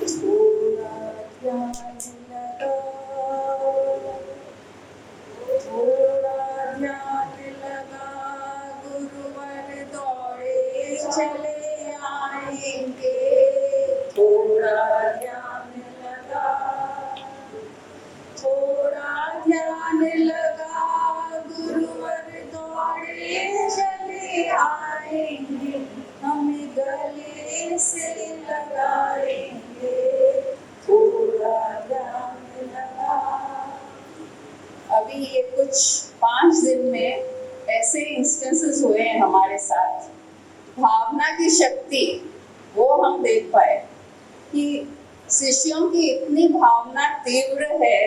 थोड़ा ध्यान लगा, थोड़ा ध्यान लगा, गुरुवर दौड़े चले आएंगे। थोड़ा ध्यान लगा, थोड़ा ध्यान लगा, गुरुवर दौड़े चले आएंगे, हमें गले से लगाएंगे। थोड़ा ध्यान लगा। अभी ये कुछ 5 दिन में ऐसे इंस्टेंसेस हुए हैं हमारे साथ, भावना की शक्ति वो हम देख पाए कि शिष्यों की इतनी भावना तीव्र है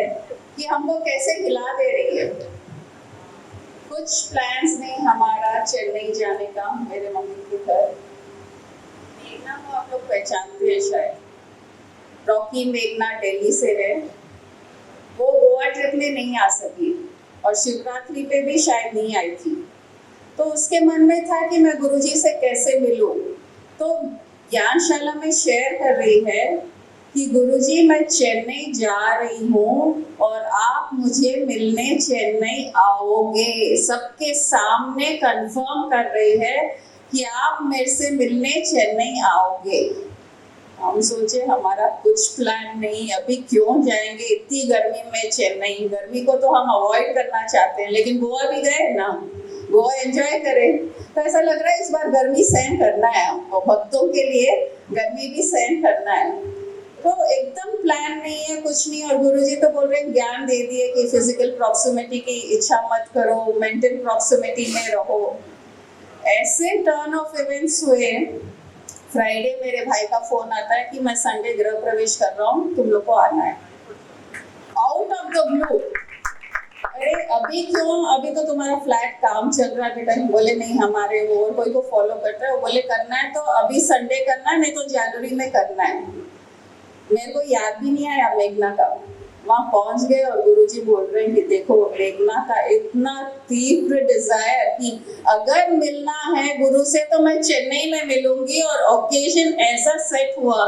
कि हमको कैसे हिला दे रही है। कुछ प्लान्स नहीं हमारा चेन्नई जाने का, मेरे मम्मी के घर। मेघना को आप लोग पहचानते हैं शायद, रॉकी मेघना दिल्ली से है। वो गोवा ट्रिप में नहीं आ सकी और शिवरात्रि पे भी शायद नहीं आई थी। तो उसके मन में था कि मैं गुरुजी से कैसे मिलूं। तो ज्ञानशाला में शेयर कर रही है कि गुरुजी मैं चेन्नई जा रही हूँ और आप मुझे मिलने चेन्नई आओगे। सबके सामने कंफर्म कर रही है कि आप मेरे से मिलने चेन्नई आओगे। हम सोचे हमारा कुछ प्लान नहीं, अभी क्यों जाएंगे इतनी गर्मी में चेन्नई। गर्मी को तो हम अवॉइड करना चाहते हैं, लेकिन गोवा भी गए ना, गोवा एंजॉय करें। तो ऐसा लग रहा है इस बार गर्मी सहन करना है हमको, भक्तों के लिए गर्मी भी सहन करना है। तो एकदम प्लान नहीं है, कुछ नहीं। और गुरुजी तो बोल रहे हैं, ज्ञान दे दिए कि फिजिकल प्रॉक्सिमिटी की इच्छा मत करो, मेंटल प्रॉक्सिमिटी में रहो। ऐसे टर्न ऑफ इवेंट्स हुए। फ्राइडे मेरे भाई का फोन आता है कि मैं संडे गृह प्रवेश कर रहा हूँ, तुम लोग को आना है। Out of the blue. अरे अभी क्यों, अभी तो तुम्हारा फ्लैट काम चल रहा है बेटा। बोले नहीं, हमारे वो और कोई को फॉलो करता है, वो बोले करना है तो अभी संडे करना है, नहीं तो जनवरी में करना है। मेरे को याद भी नहीं आया मेघना का। वहां पहुंच गए और गुरुजी बोल रहे हैं कि देखो मेघना का इतना तीव्र डिजायर कि अगर मिलना है गुरु से तो मैं चेन्नई में मिलूंगी। और ओकेजन ऐसा सेट हुआ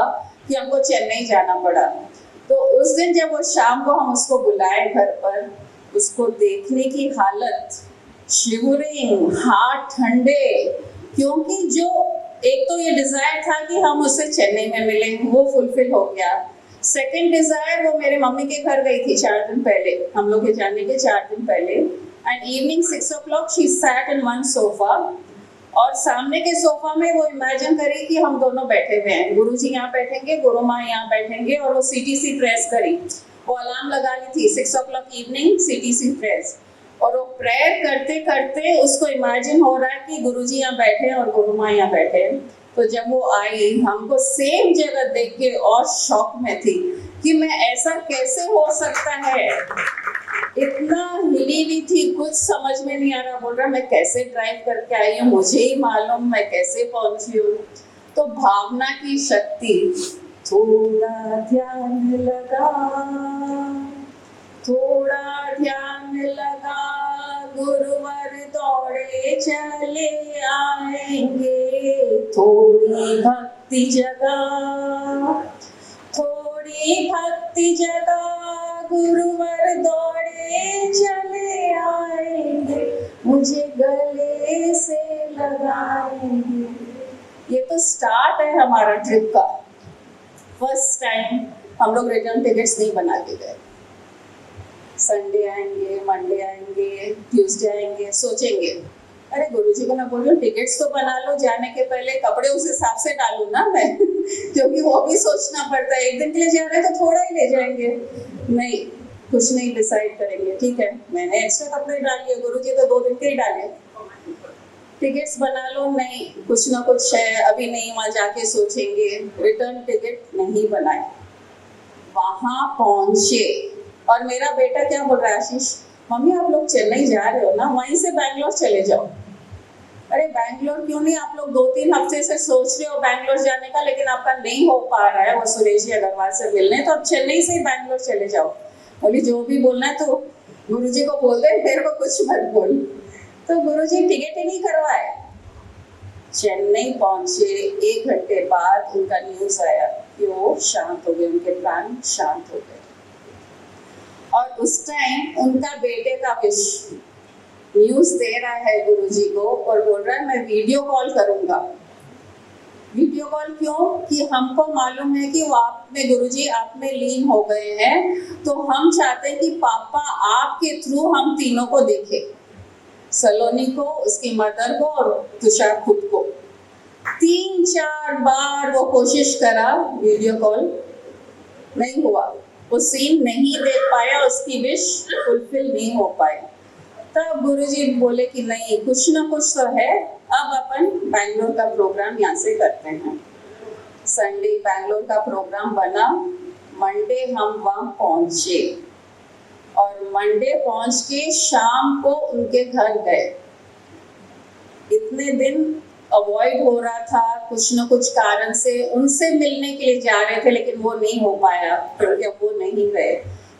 कि हमको चेन्नई जाना पड़ा। तो उस दिन जब वो शाम को हम उसको बुलाए घर पर, उसको देखने की हालत, शिवरिंग, हाथ ठंडे, क्योंकि जो एक तो ये डिजायर था कि हम उससे चेन्नई में मिलेंगे, वो फुलफिल हो गया। सेकेंड डिजायर, वो मेरे मम्मी के घर गई थी 4 दिन पहले, हम लोग के जाने के 4 दिन पहले। And evening 6 o'clock she sat in one sofa, और सामने के सोफा में वो इमेजिन करी कि हम दोनों बैठे हुए हैं, गुरुजी यहाँ बैठेंगे, गुरु माँ यहाँ बैठेंगे, और वो CTC प्रेस करी। वो अलार्म लगा ली थी 6 o'clock इवनिंग, CTC प्रेस। और वो प्रेयर करते करते उसको इमेजिन हो रहा है कि गुरुजी यहाँ बैठे हैं और गुरु माँ यहाँ बैठे हैं। तो जब वो आई, हमको सेम जगह देख के और शॉक में थी कि मैं ऐसा कैसे हो सकता है। इतना हिली हुई थी, कुछ समझ में नहीं आ रहा। बोल रहा मैं कैसे ड्राइव करके आई हूँ, मुझे ही मालूम मैं कैसे पहुंची हूँ। तो भावना की शक्ति। थोड़ा ध्यान लगा, थोड़ा ध्यान लगा, गुरुवर दौड़े चले आएंगे। थोड़ी भक्ति जगा, थोड़ी भक्ति जगा, गुरुवर दौड़े चले आएंगे, मुझे गले से लगाएंगे। ये तो स्टार्ट है हमारा ट्रिप का। फर्स्ट टाइम हम लोग रिटर्न टिकट्स नहीं बना के गए। संडे आएंगे, मंडे आएंगे, ट्यूसडे आएंगे, सोचेंगे अरे गुरुजी को मैं बोल रही हूँ टिकट्स तो बना लो, जाने के पहले कपड़े उस हिसाब से डालू ना मैं क्योंकि वो भी सोचना पड़ता है। एक दिन के लिए जा रहे हैं तो थोड़ा ही ले जाएंगे, नहीं कुछ नहीं डिसाइड करेंगे। ठीक है, मैंने एक्स्ट्रा कपड़े डाल लिए, गुरुजी तो 2 दिन के ही डाले। टिकट्स बना लो, नहीं कुछ ना कुछ है, अभी नहीं, वहां जाके सोचेंगे। रिटर्न टिकट नहीं बनाए, वहां पहुंचे और मेरा बेटा क्या बोल रहा है, आशीष मम्मी आप लोग चेन्नई जा रहे हो ना, वहीं से बैंगलोर चले जाओ। अरे बैंगलोर क्यों नहीं, आप लोग 2-3 हफ्ते से सोच रहे हो बैंगलोर जाने का, लेकिन आपका नहीं हो पा रहा है वो सुरेश अग्रवाल से मिलने, तो अब चेन्नई से ही बैंगलोर चले जाओ। बोली जो भी बोलना है तो गुरुजी को बोल दे, मेरे को कुछ मत बोल। तो गुरुजी टिकट ही नहीं करवाए। चेन्नई पहुंचे, 1 घंटे बाद उनका न्यूज आया कि वो शांत हो गए, उनके प्राण शांत हो गए। और उस टाइम उनका बेटे का विश न्यूज़ दे रहा है गुरुजी को और बोल रहा है मैं वीडियो कॉल करूंगा। वीडियो कॉल क्यों? कि हमको मालूम है कि वो आप में गुरुजी आप में लीन हो गए हैं, तो हम चाहते हैं कि पापा आपके थ्रू हम तीनों को देखें, सलोनी को, उसकी मदर को और तुषार खुद को। 3-4 बार वो कोशिश करा, वीडियो कॉल नहीं हुआ, वो सीन नहीं देख पाया, उसकी विश फुलफिल नहीं हो पाई। तब गुरुजी बोले कि नहीं, कुछ ना कुछ तो है, अब अपन बैंगलोर का प्रोग्राम यहाँ से करते हैं। संडे बैंगलोर का प्रोग्राम बना, मंडे हम वहाँ पहुँचे और मंडे पहुँच के शाम को उनके घर गए। इतने दिन अवॉइड हो रहा था, कुछ न कुछ कारण से उनसे मिलने के लिए जा रहे थे, लेकिन वो नहीं हो पाया क्योंकि अब वो नहीं गए।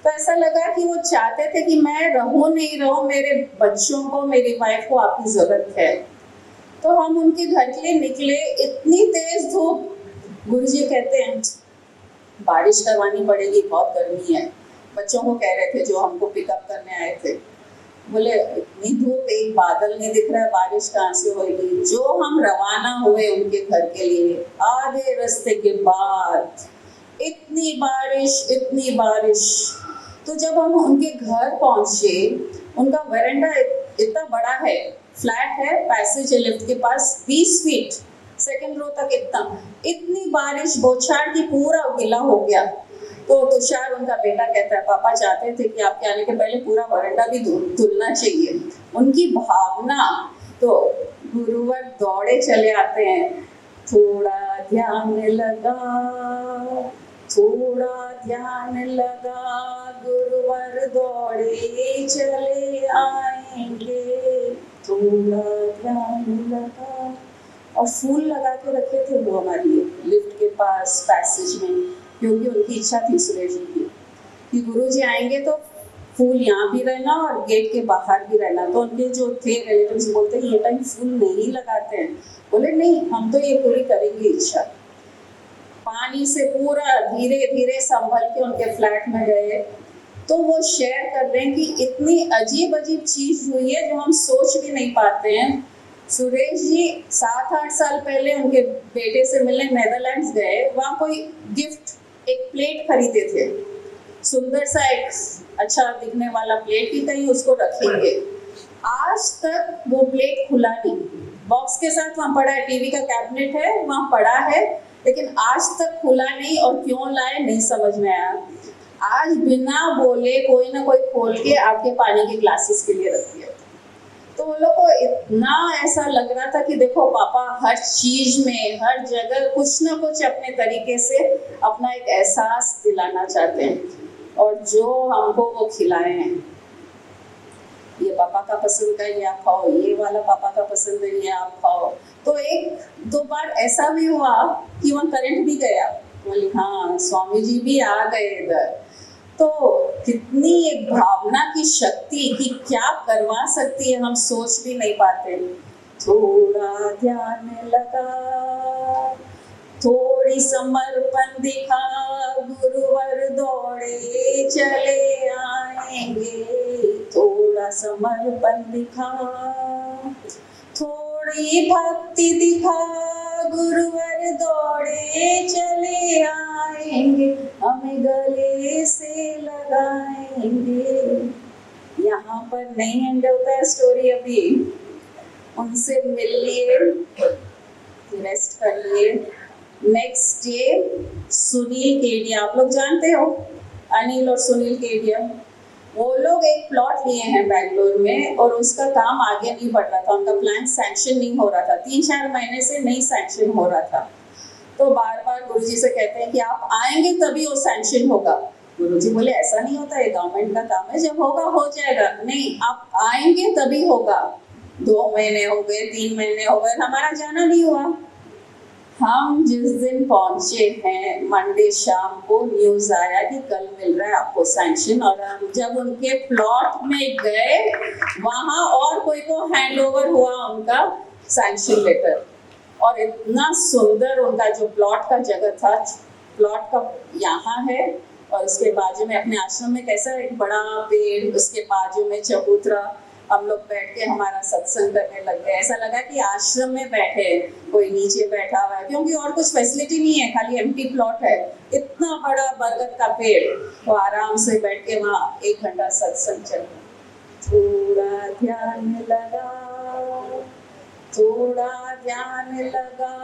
तो ऐसा लगा कि वो चाहते थे कि मैं रहूं नहीं रहूं, मेरे बच्चों को, मेरी वाइफ को आपकी जरूरत है। तो हम उनके घर के लिए निकले, इतनी तेज धूप। गुरुजी कहते हैं बारिश करवानी पड़ेगी, बहुत गर्मी है। बच्चों को कह रहे थे जो हमको पिकअप करने आए थे, बोले इतनी धूप, एक बादल नहीं दिख रहा है, बारिश कहाँ से होगी। जो हम रवाना हुए उनके घर के लिए, आधे रास्ते के बाद इतनी बारिश, इतनी बारिश। तो जब हम उनके घर पहुंचे, उनका वरांडा इतना बड़ा है, फ्लैट है, पैसेज है लिफ्ट के पास 20 फीट, सेकंड रो तक इतनी बारिश, बौछार की पूरा गिला हो गया। तो तुषार उनका बेटा कहता है पापा चाहते थे कि आपके आने के पहले पूरा वरांडा भी धुलना चाहिए। उनकी भावना। तो गुरुवर दौड़े चले आते हैं, थोड़ा ध्यान लगा, थोड़ा ध्यान लगा, गुरुवर दौड़े चले आएंगे, थोड़ा ध्यान लगा। और फूल लगा के रखे थे वो हमारे लिए लिफ्ट के पास, पैसेज में, क्योंकि उनकी इच्छा थी सुरेश जी की कि गुरुजी आएंगे तो फूल यहाँ भी रहना और गेट के बाहर भी रहना। तो उनके जो थे रिलेटिव्स बोलते हैं ये टाइम फूल नहीं लगाते हैं। बोले नहीं, हम तो ये पूरी करेंगे इच्छा। पानी से पूरा धीरे धीरे संभल के उनके फ्लैट में गए। तो वो शेयर कर रहे हैं कि इतनी अजीब अजीब चीज हुई है जो हम सोच भी नहीं पाते हैं। सुरेश जी 7-8 साल पहले उनके बेटे से मिलने नेदरलैंड्स गए, वहाँ कोई गिफ्ट, एक प्लेट खरीदे थे, सुंदर सा एक अच्छा दिखने वाला प्लेट की, कहीं उसको रखेंगे। आज तक वो प्लेट खुला नहीं, बॉक्स के साथ वहाँ पड़ा है, टीवी का कैबिनेट है वहाँ पड़ा है, लेकिन आज तक खुला नहीं। और क्यों लाए नहीं समझ में आया। आज बिना बोले कोई ना कोई खोल के आपके पानी के ग्लासेस के लिए रख दिया। तो वो लोग को इतना ऐसा लग रहा था कि देखो पापा हर चीज में, हर जगह कुछ ना कुछ अपने तरीके से अपना एक एहसास दिलाना चाहते हैं, और जो हमको वो खिलाए हैं, ये पापा का पसंद का ये आप खाओ, ये वाला पापा का पसंद है ये आप खाओ। तो 1-2 बार ऐसा भी हुआ कि वहाँ करंट भी गया, बोली हाँ स्वामी जी भी आ गए इधर। तो कितनी एक भावना की शक्ति कि क्या करवा सकती है, हम सोच भी नहीं पाते। थोड़ा ध्यान लगा, थोड़ी समर्पण दिखा, गुरुवर दौड़े चले आएंगे, थोड़ा समर्पण दिखा, थोड़ी भक्ति दिखा, गुरुवर दौड़े चले आएंगे, हमें गले से लगाएंगे। यहाँ पर नहीं एंड होता है स्टोरी, अभी उनसे मिल लिए, रेस्ट कर लिए। नेक्स्ट डे सुनील केडिया, आप लोग जानते हो अनिल और सुनील केडिया, वो लोग एक प्लॉट लिए हैं बैंगलोर में और उसका काम आगे नहीं बढ़ रहा था, उनका प्लान सैंक्शन नहीं हो रहा था, 3-4 महीने से नहीं सैंक्शन हो रहा था। तो बार बार गुरुजी से कहते हैं कि आप आएंगे तभी वो सैंक्शन होगा। गुरुजी बोले ऐसा नहीं होता, ये गवर्नमेंट का काम है, जब होगा हो जाएगा। नहीं, आप आएंगे तभी होगा। 2 महीने हो गए, 3 महीने हो गए, हमारा जाना नहीं हुआ। हम जिस दिन पहुंचे हैं मंडे शाम को न्यूज आया कि कल मिल रहा है आपको सैंक्शन, और हम जब उनके प्लॉट में गए वहां और कोई को हैंडओवर हुआ उनका सैंक्शन लेटर। और इतना सुंदर उनका जो प्लॉट का जगह था, प्लॉट का यहाँ है और उसके बाजू में अपने आश्रम में कैसा एक बड़ा पेड़, उसके बाजू में चबूतरा, हम लोग बैठ के हमारा सत्संग करने लग गए। ऐसा लगा कि आश्रम में बैठे, कोई नीचे बैठा हुआ है, क्योंकि और कुछ फैसिलिटी नहीं है, खाली एम्प्टी प्लॉट है। इतना बड़ा बरगद का पेड़, तो आराम से बैठ के वहाँ 1 घंटा सत्संग चल रहा। थोड़ा ध्यान लगा, थोड़ा ध्यान लगा,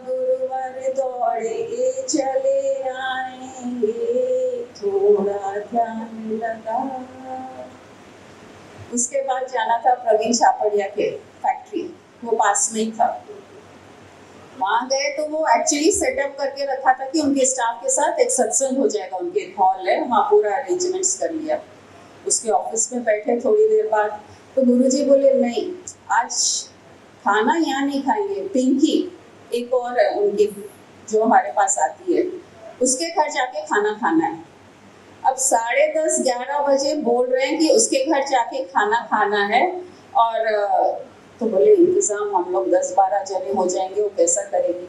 गुरुवर दौड़े चले आएंगे, थोड़ा ध्यान लगा। उसके बाद जाना था प्रवीण छापड़िया के फैक्ट्री, वो पास में ही था। वहाँ गए तो वो एक्चुअली सेटअप करके रखा था कि उनके स्टाफ के साथ एक सत्संग हो जाएगा, उनके एक हॉल है वहाँ, पूरा अरेंजमेंट्स कर लिया। उसके ऑफिस में बैठे थोड़ी देर बाद तो गुरुजी बोले नहीं, आज खाना यहाँ नहीं खाएंगे, पिंकी एक और है उनकी जो हमारे पास आती है, उसके घर जाके खाना खाना है। अब 10:30-11 बजे बोल रहे हैं कि उसके घर जाके खाना खाना है। और तो बोले इंतजाम हम लोग 10-12 जने हो जाएंगे, वो कैसा करेगी?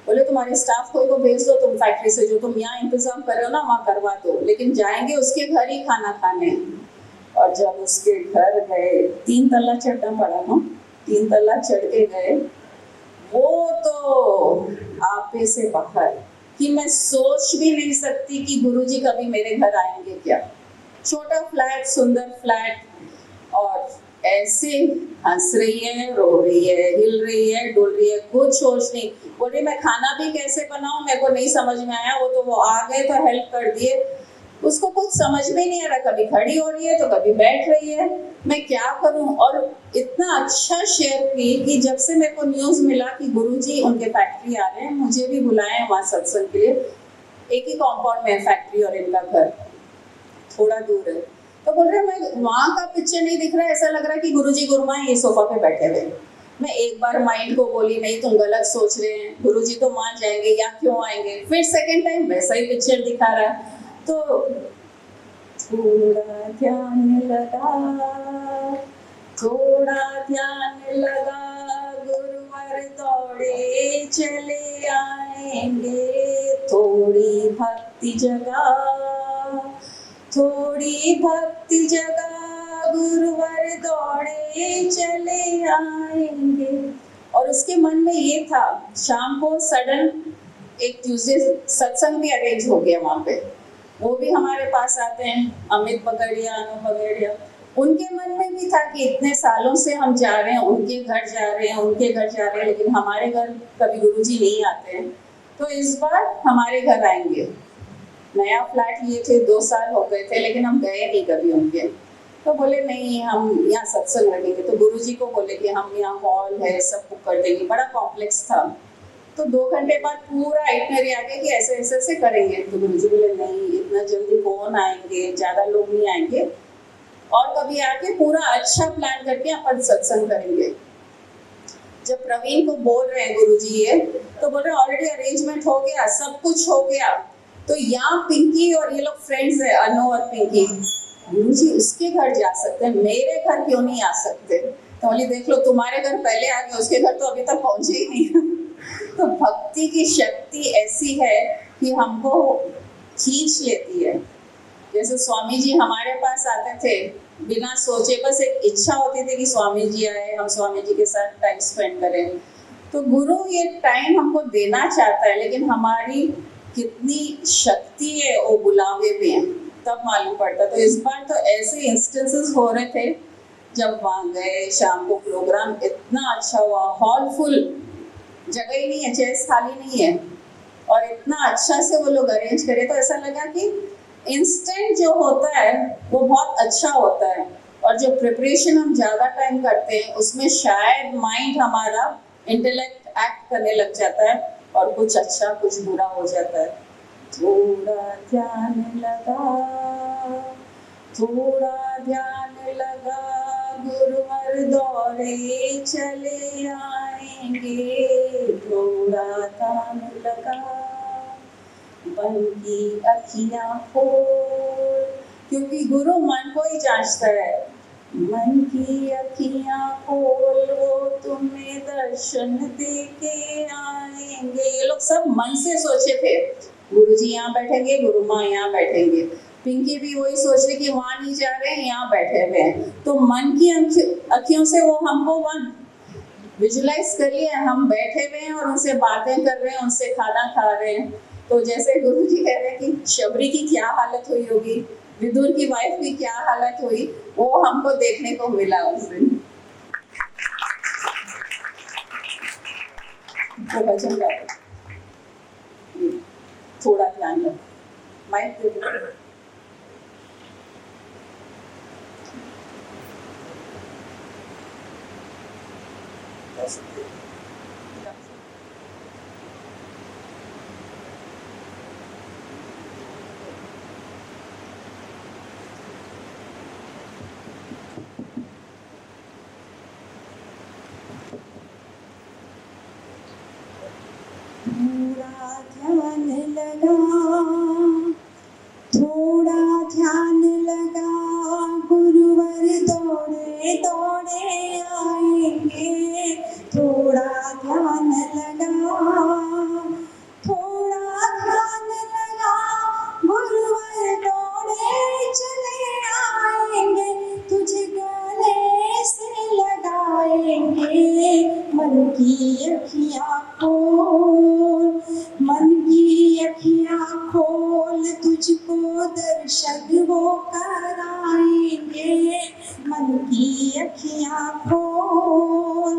बोले तुम्हारे स्टाफ को भेज दो, तुम फैक्ट्री से जो तुम यहाँ इंतजाम कर रहे हो ना वहाँ करवा दो, लेकिन जाएंगे उसके घर ही खाना खाने। और जब उसके घर गए, 3 तल्ला चढ़ना पड़ा ना, 3 तल्ला चढ़ के गए, वो तो आपे से बाहर कि मैं सोच भी नहीं सकती कि गुरुजी कभी मेरे घर आएंगे क्या। छोटा फ्लैट, सुंदर फ्लैट, और ऐसे हंस रही है, रो रही है, हिल रही है, डुल रही है, कुछ सोच नहीं। बोली मैं खाना भी कैसे बनाऊं, मेरे को नहीं समझ में आया। वो तो वो आ गए तो हेल्प कर दिए, उसको कुछ समझ में नहीं आ रहा, कभी खड़ी हो रही है तो कभी बैठ रही है, मैं क्या करूं। और इतना अच्छा शेयर की कि जब से मेरे को न्यूज मिला कि गुरुजी उनके फैक्ट्री आ रहे हैं, मुझे भी बुलाए हैं वहाँ सत्संग के लिए। एक ही कॉम्पाउंड में है फैक्ट्री और इनका घर, थोड़ा दूर है। तो बोल रहे मैं वहाँ का पिक्चर नहीं दिख रहा है, ऐसा लग रहा है कि गुरुजी गुरुमा ये सोफा पे बैठे हुए। मैं एक बार माइंड को बोली नहीं तुम गलत सोच रहे हैं, गुरुजी तो वहाँ जाएंगे, या क्यों आएंगे। फिर सेकेंड टाइम वैसा ही पिक्चर दिखा रहा है। तो थोड़ा ध्यान लगा, थोड़ा ध्यान लगा, गुरुवर दौड़े चले आएंगे, थोड़ी भक्ति जगा, थोड़ी भक्ति जगा, गुरुवर दौड़े चले आएंगे। और उसके मन में ये था, शाम को सडन एक ट्यूसडे सत्संग भी अरेंज हो गया वहाँ पे, वो भी हमारे पास आते हैं, अमित बगड़िया, अनु बगड़िया। उनके मन में भी था कि इतने सालों से हम जा रहे हैं, उनके घर जा रहे हैं, उनके घर जा रहे हैं, लेकिन हमारे घर कभी गुरुजी नहीं आते हैं, तो इस बार हमारे घर आएंगे। नया फ्लैट लिए थे, 2 साल हो गए थे, लेकिन हम गए नहीं कभी उनके। तो बोले नहीं हम यहाँ सत्संग रखेंगे। तो गुरुजी को बोले कि हम यहाँ हॉल है सब बुक कर देंगे, बड़ा कॉम्प्लेक्स था। तो 2 घंटे बाद पूरा आइटनरी आ गया कि ऐसे ऐसे ऐसे करेंगे। तो गुरुजी बोले नहीं इतना जल्दी कौन आएंगे, ज्यादा लोग नहीं आएंगे, और कभी आके पूरा अच्छा प्लान करके अपन सत्संग करेंगे। जब प्रवीण को बोल रहे हैं गुरुजी ये, तो बोल रहे ऑलरेडी अरेंजमेंट हो गया, सब कुछ हो गया, तो यहाँ पिंकी और ये लोग फ्रेंड्स है, अनु और पिंकी, गुरुजी उसके घर जा सकते हैं, मेरे घर क्यों नहीं आ सकते? तो बोली देख लो तुम्हारे घर पहले आ गए, उसके घर तो अभी तक पहुंचे ही नहीं। तो भक्ति की शक्ति ऐसी है कि हमको खींच लेती है। जैसे स्वामी जी हमारे पास आते थे बिना सोचे, बस एक इच्छा होती थी कि स्वामी जी आए, हम स्वामी जी के साथ टाइम स्पेंड करें। तो गुरु ये टाइम हमको देना चाहता है, लेकिन हमारी कितनी शक्ति है वो बुलावे में, तब मालूम पड़ता। तो इस बार तो ऐसे इंस्टेंसेस हो रहे थे, जब वहाँ गए शाम को प्रोग्राम इतना अच्छा हुआ, हॉल फुल, जगह ही नहीं है, चेयर्स खाली नहीं है, और इतना अच्छा से वो लोग अरेंज करे। तो ऐसा लगा कि इंस्टेंट जो होता है वो बहुत अच्छा होता है, और जो प्रिपरेशन हम ज़्यादा टाइम करते हैं उसमें शायद माइंड हमारा इंटेलेक्ट एक्ट करने लग जाता है और कुछ अच्छा कुछ बुरा हो जाता है। थोड़ा ध्यान लगा, थोड़ा ध्यान लगा, गुरुवर दौड़े चले आएंगे, थोड़ा ध्यान लगा, मन की अखियां खोल, क्योंकि गुरु मन को ही जांचता है। मन की अखियां खोल, वो तुम्हें दर्शन दे के आएंगे। ये लोग सब मन से सोचे थे, गुरुजी यहाँ बैठेंगे, गुरु माँ यहाँ बैठेंगे। पिंकी भी वही सोच रही कि वहां नहीं जा रहे हैं, यहाँ बैठे हुए हैं। तो मन की अखियों से वो हमको वन विजुलाइज करिए, हम बैठे हुए हैं और उनसे बातें कर रहे हैं, उनसे खाना खा रहे हैं। तो जैसे गुरुजी कह रहे हैं कि शबरी की क्या हालत हुई होगी, विदुर की वाइफ की क्या हालत हुई, वो हमको देखने को मिला उस दिन। तो भजन गाते थोड़ा ध्यान रखो, माइक दे दो। थोड़ा ध्यान लगा, गुरुवर दौड़े दौड़े आएंगे। थोड़ा ध्यान लगा, थोड़ा ध्यान लगा, गुरुवर दौड़े चले आएंगे। तुझे गले से लगाएंगे, मन की अखियाँ खोल, मन की अखियाँ खोल, तुझको दर्शन वो कराएंगे। मन की अखियाँ खोल,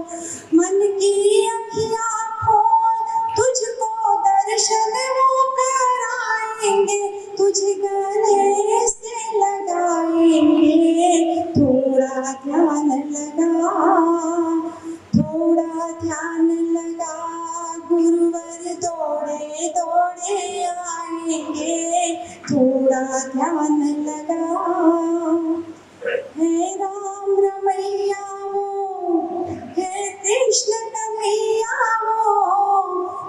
मन की अखियाँ खोल, तुझको दर्शन वो कराएंगे। तुझे गले से लगाएंगे। थोड़ा ध्यान लगा, थोड़ा ध्यान लगा, गुरुवर दौड़े दौड़े आएंगे। थोड़ा ध्यान लगा, हे राम रमैया वो, हे कृष्ण कन्हैया वो,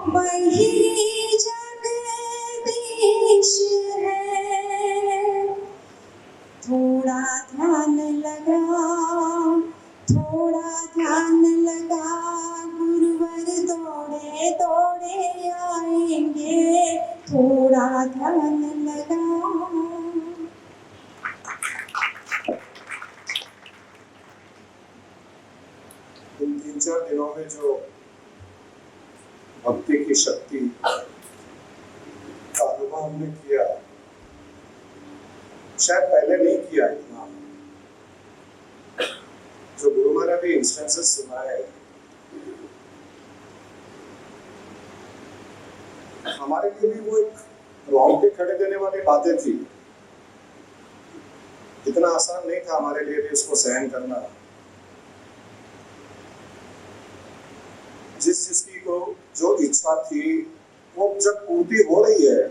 वही जगदीश है। थोड़ा ध्यान लगा, थोड़ा ध्यान लगा, गुरुवर दौड़े दौड़े आएंगे। थोड़ा ध्यान लगा। इन 3-4 दिनों में जो भक्ति की शक्ति का अनुभव हमने किया, शायद पहले नहीं किया इतना। जो गुरु महाराज भी इंस्टेंसेस सुनाए, हमारे लिए भी वो एक रोंगटे खड़े देने वाली बातें थी। इतना आसान नहीं था हमारे लिए भी इसको सहन करना। जिस जिसकी को जो इच्छा थी वो जब पूर्ति हो रही है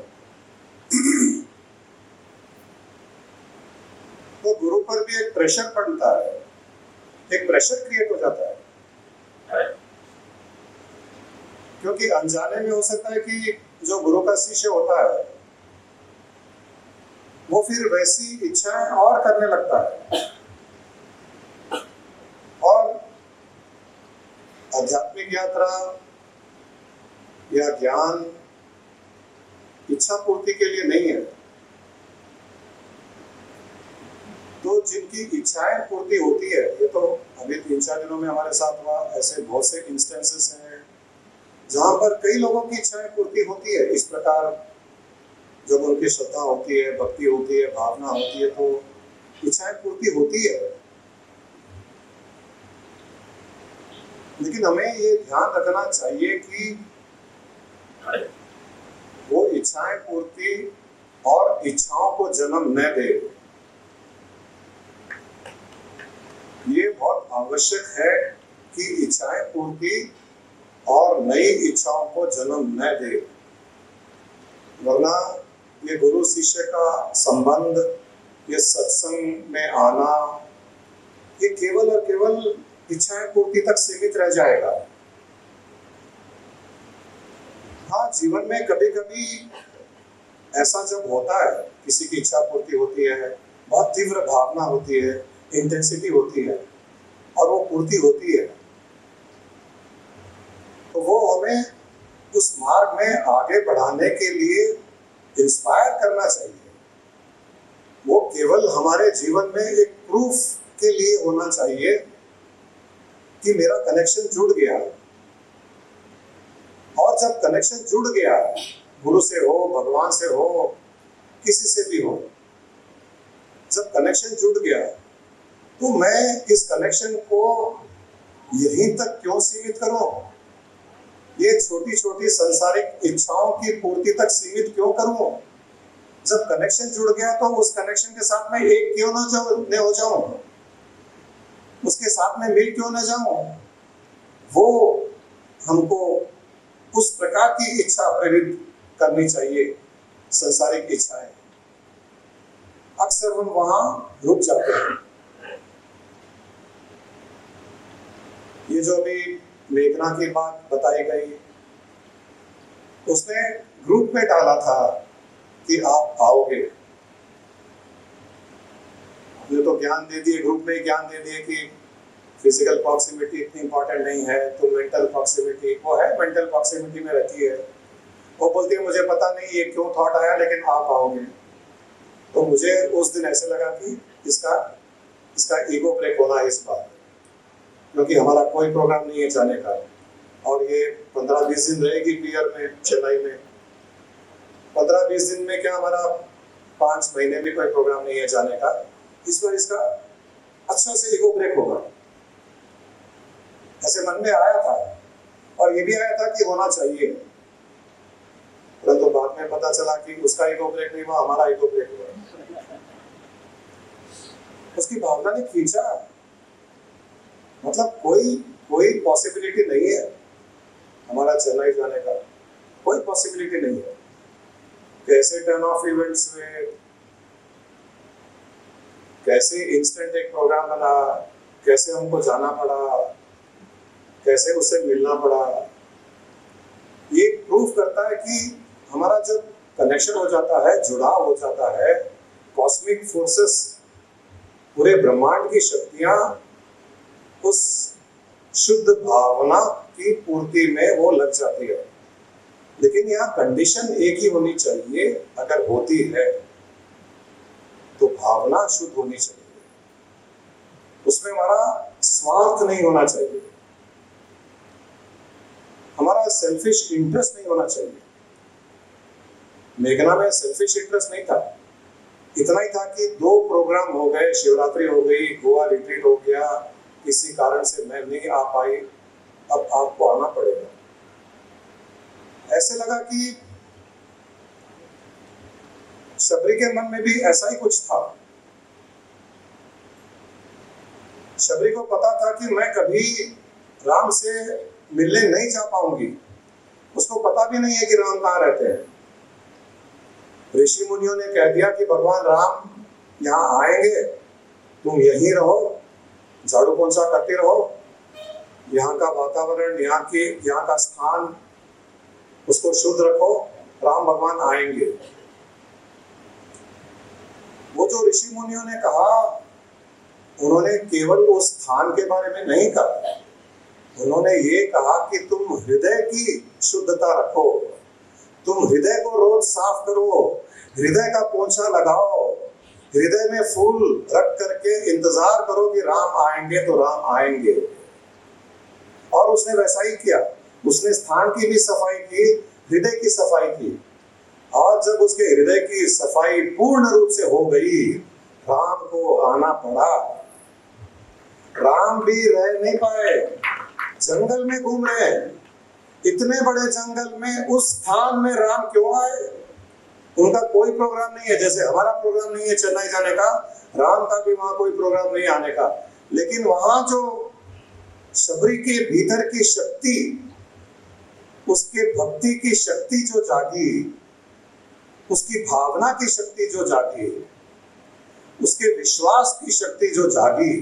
तो गुरु पर भी एक प्रेशर पड़ता है, एक प्रेशर क्रिएट हो जाता है। क्योंकि अनजाने में हो सकता है कि जो गुरु का शिष्य होता है वो फिर वैसी इच्छाएं और करने लगता है, और आध्यात्मिक यात्रा या ज्ञान इच्छा पूर्ति के लिए नहीं है। तो जिनकी इच्छाएं पूर्ति होती है, ये तो अभी 3-4 दिनों में हमारे साथ हुआ, ऐसे बहुत से इंस्टेंसेस हैं जहां पर कई लोगों की इच्छाएं पूर्ति होती है। इस प्रकार जब उनकी श्रद्धा होती है, भक्ति होती है, भावना होती है, तो इच्छाएं पूर्ति होती है। लेकिन हमें ये ध्यान रखना चाहिए कि वो इच्छाएं पूर्ति और इच्छाओं को जन्म न दे। ये बहुत आवश्यक है कि इच्छाएं पूर्ति और नई इच्छाओं को जन्म न दे, वरना ये गुरु शिष्य का संबंध, ये सत्संग में आना, ये केवल और केवल इच्छाएं पूर्ति तक सीमित रह जाएगा। हाँ, जीवन में कभी कभी ऐसा जब होता है, किसी की इच्छा पूर्ति होती है, बहुत तीव्र भावना होती है, इंटेंसिटी होती है और वो पूर्ति होती है, तो वो हमें उस मार्ग में आगे बढ़ाने के लिए इंस्पायर करना चाहिए, वो केवल हमारे जीवन में एक प्रूफ के लिए होना चाहिए कि मेरा कनेक्शन जुड़ गया। और जब कनेक्शन जुड़ गया, गुरु से हो, भगवान से हो, किसी से भी हो, जब कनेक्शन जुड़ गया तो मैं इस कनेक्शन को यहीं तक क्यों सीमित करूं? ये छोटी छोटी सांसारिक इच्छाओं की पूर्ति तक सीमित क्यों करूं? जब कनेक्शन जुड़ गया तो उस कनेक्शन के साथ में एक क्यों ना हो जाऊं, उसके साथ में मिल क्यों ना जाऊं? वो हमको उस प्रकार की इच्छा प्रेरित करनी चाहिए, सांसारिक इच्छाएं। अक्सर हम वहां रुक जाते हैं। ये जो अभी मेघना की बात बताई गई, उसने ग्रुप में डाला था कि आप आओगे। ये तो ज्ञान दे दिए, ग्रुप में ज्ञान दे दिए कि फिजिकल प्रॉक्सिमिटी इतनी इंपॉर्टेंट नहीं है, तो मेंटल प्रॉक्सिमिटी वो है, मेंटल प्रॉक्सिमिटी में रहती है। वो बोलती है मुझे पता नहीं ये क्यों थॉट आया, लेकिन आप आओगे। तो मुझे उस दिन ऐसे लगा कि इसका ईगो ब्रेक होना है इस बार, क्योंकि हमारा कोई प्रोग्राम नहीं है जाने का, और ये 15-20 दिन रहेगी पियर में, चेन्नई में। 15-20 दिन में क्या, हमारा 5 महीने में कोई प्रोग्राम नहीं है जाने का। इस बार इसका अच्छा से ईगो ब्रेक होगा, ऐसे मन में आया था। और ये भी आया था कि होना चाहिए, परंतु बाद में पता चला कि उसका ईगो ब्रेक नहीं हुआ, हमारा ईगो ब्रेक हुआ। उसकी भावना ने खींचा, मतलब कोई पॉसिबिलिटी नहीं है हमारा चेन्नई जाने का, कोई पॉसिबिलिटी नहीं है। कैसे टर्न ऑफ इवेंट्स हुए, कैसे इंस्टेंट एक प्रोग्राम बना, कैसे हमको जाना पड़ा, कैसे उससे मिलना पड़ा। ये प्रूफ करता है कि हमारा जब कनेक्शन हो जाता है, जुड़ाव हो जाता है, कॉस्मिक फोर्सेस, पूरे ब्रह्मांड की शक्तियां उस शुद्ध भावना की पूर्ति में वो लग जाती है। लेकिन यहाँ कंडीशन एक ही होनी चाहिए, अगर होती है तो भावना शुद्ध होनी चाहिए, उसमें हमारा स्वार्थ नहीं होना चाहिए, हमारा सेल्फिश इंटरेस्ट नहीं होना चाहिए। मेघना में सेल्फिश इंटरेस्ट नहीं था, इतना ही था कि 2 प्रोग्राम हो गए, शिवरात्रि हो गई, गोवा रिट्रीट हो गया, किसी कारण से मैं नहीं आ पाई, अब आपको आना पड़ेगा। ऐसे लगा कि शबरी के मन में भी ऐसा ही कुछ था। शबरी को पता था कि मैं कभी राम से मिलने नहीं जा पाऊंगी, उसको पता भी नहीं है कि राम कहाँ रहते हैं। ऋषि मुनियों ने कह दिया कि भगवान राम यहाँ आएंगे, तुम यहीं रहो, झाड़ू पोंछा करते रहो, यहाँ का वातावरण, यहाँ का स्थान, उसको शुद्ध रखो, राम भगवान आएंगे। वो जो ऋषि मुनियों ने कहा, उन्होंने केवल उस स्थान के बारे में नहीं कहा, उन्होंने ये कहा कि तुम हृदय की शुद्धता रखो, तुम हृदय को रोज साफ करो, हृदय का पोंछा लगाओ, हृदय में फूल रख करके इंतजार करो कि राम आएंगे तो राम आएंगे। और उसने वैसा ही किया, उसने स्थान की भी सफाई की, हृदय की सफाई की। और जब उसके हृदय की सफाई पूर्ण रूप से हो गई, राम को आना पड़ा। राम भी रह नहीं पाए, जंगल में घूम रहे हैं, इतने बड़े जंगल में उस स्थान में राम क्यों आए? उनका कोई प्रोग्राम नहीं है, जैसे हमारा प्रोग्राम नहीं है चेन्नई जाने का, राम का भी वहां कोई प्रोग्राम नहीं आने का। लेकिन वहां जो शबरी के भीतर की शक्ति, उसके भक्ति की शक्ति जो जागी, उसकी भावना की शक्ति जो जागी, उसके विश्वास की शक्ति जो जागी,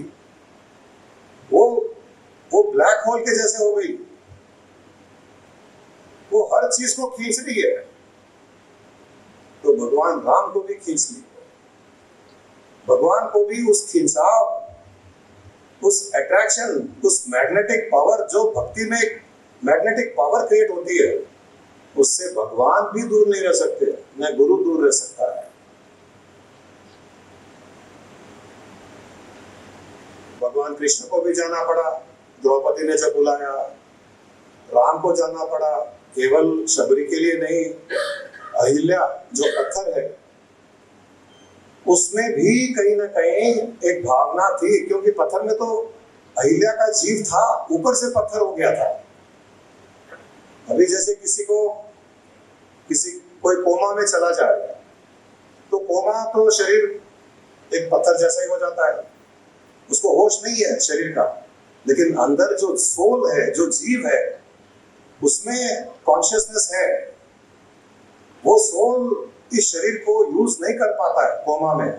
वो ब्लैक होल के जैसे हो गई। वो हर चीज को खींच रही है, तो भगवान राम को भी खींच ली। भगवान को भी उस खिंचाव, उस अट्रैक्शन, उस मैग्नेटिक पावर, जो भक्ति में एक मैग्नेटिक पावर क्रिएट होती है, उससे भगवान भी दूर नहीं रह सकते। न गुरु दूर रह सकता है। भगवान कृष्ण को भी जाना पड़ा, द्रौपदी ने जब बुलाया। राम को जाना पड़ा, केवल शबरी के लिए नहीं। अहिल्या जो पत्थर है, उसमें भी कहीं ना कहीं एक भावना थी, क्योंकि पत्थर में तो अहिल्या का जीव था, ऊपर से पत्थर हो गया था। अभी जैसे किसी कोई कोमा में चला जाए, तो कोमा तो शरीर एक पत्थर जैसा ही हो जाता है, उसको होश नहीं है शरीर का। लेकिन अंदर जो सोल है, जो जीव है, उसमें कॉन्शियसनेस है। वो सोल इस शरीर को यूज नहीं कर पाता है कोमा में।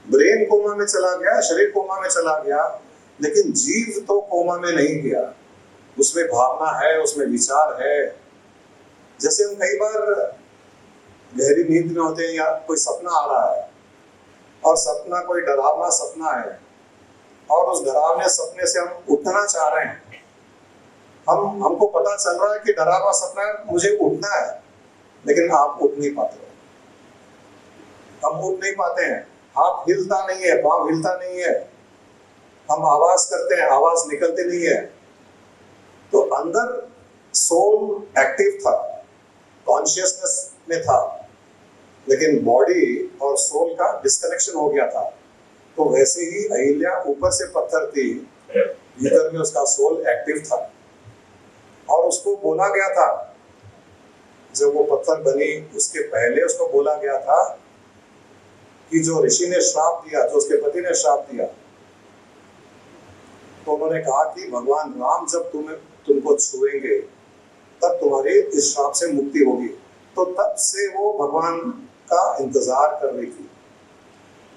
ब्रेन कोमा में चला गया, शरीर कोमा में चला गया, लेकिन जीव तो कोमा में नहीं गया। उसमें भावना है, उसमें विचार है। जैसे हम कई बार गहरी नींद में होते हैं या कोई सपना आ रहा है, और सपना कोई डरावना सपना है, और उस डरावने सपने से हम उठना चाह रहे हैं। हमको पता चल रहा है कि डरावना सपना है, मुझे उठना है, लेकिन आप उठ नहीं पाते। हम उठ नहीं पाते हैं, हाथ हिलता नहीं है, पांव हिलता नहीं है। हम आवाज करते हैं, आवाज निकलती नहीं है। तो अंदर सोल एक्टिव था, कॉन्शियसनेस में था, लेकिन बॉडी और सोल का डिस्कनेक्शन हो गया था। तो वैसे ही अहिल्या ऊपर से पत्थर थी, भीतर में उसका सोल एक्टिव था। और उसको बोला गया था, जब वो पत्थर बनी उसके पहले उसको बोला गया था कि जो ऋषि ने श्राप दिया, जो उसके पति ने श्राप दिया, तो उन्होंने कहा कि भगवान राम जब तुमको छुएंगे तब तुम्हारे इस श्राप से मुक्ति होगी। तो तब से वो भगवान का इंतजार कर रही थी।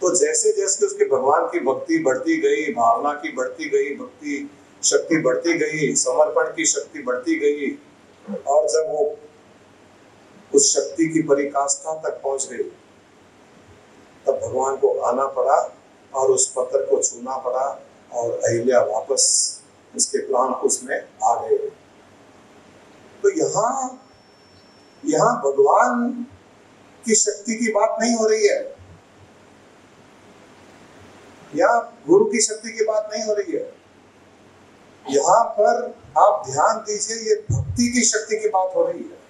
तो जैसे जैसे उसके भगवान की भक्ति बढ़ती गई, भावना की बढ़ती गई, भक्ति शक्ति बढ़ती गई, समर्पण की शक्ति बढ़ती गई, और जब वो उस शक्ति की पराकाष्ठा तक पहुंच गई, तब भगवान को आना पड़ा और उस पत्थर को छूना पड़ा, और अहिल्या वापस उसके प्राण उसमें आ गए। तो यहाँ भगवान की शक्ति की बात नहीं हो रही है, या गुरु की शक्ति की बात नहीं हो रही है। यहाँ पर आप ध्यान दीजिए, ये भक्ति की शक्ति की बात हो रही है।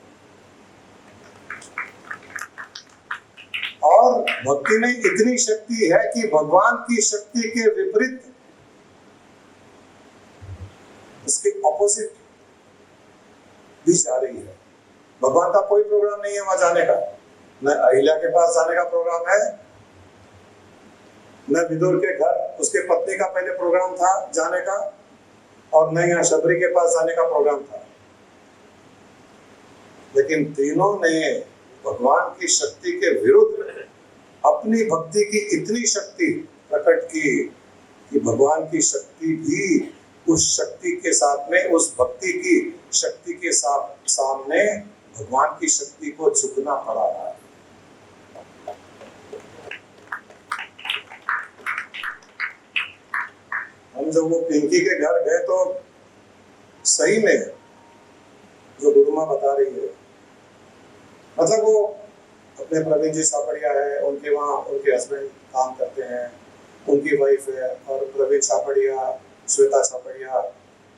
और भक्ति में इतनी शक्ति है कि भगवान की शक्ति के विपरीत, उसके ऑपोजिट भी जा रही है। भगवान का कोई प्रोग्राम नहीं है वहां जाने का। न अहिल्या के पास जाने का प्रोग्राम है, न विदुर के घर उसके पत्नी का पहले प्रोग्राम था जाने का, और न यहाँ शबरी के पास जाने का प्रोग्राम था। लेकिन तीनों ने भगवान की शक्ति के विरुद्ध अपनी भक्ति की इतनी शक्ति प्रकट की कि भगवान की शक्ति भी उस शक्ति के साथ में, उस भक्ति की शक्ति के सामने भगवान की शक्ति को झुकना पड़ा है। हम जब वो पिंकी के घर गए तो सही में जो गुरुमा बता रही है, मतलब वो अपने प्रवीण जी सापड़िया है, उनके वहाँ उनके हस्बैंड काम करते हैं, उनकी वाइफ है, और प्रवीण सापड़िया, श्वेता सापड़िया,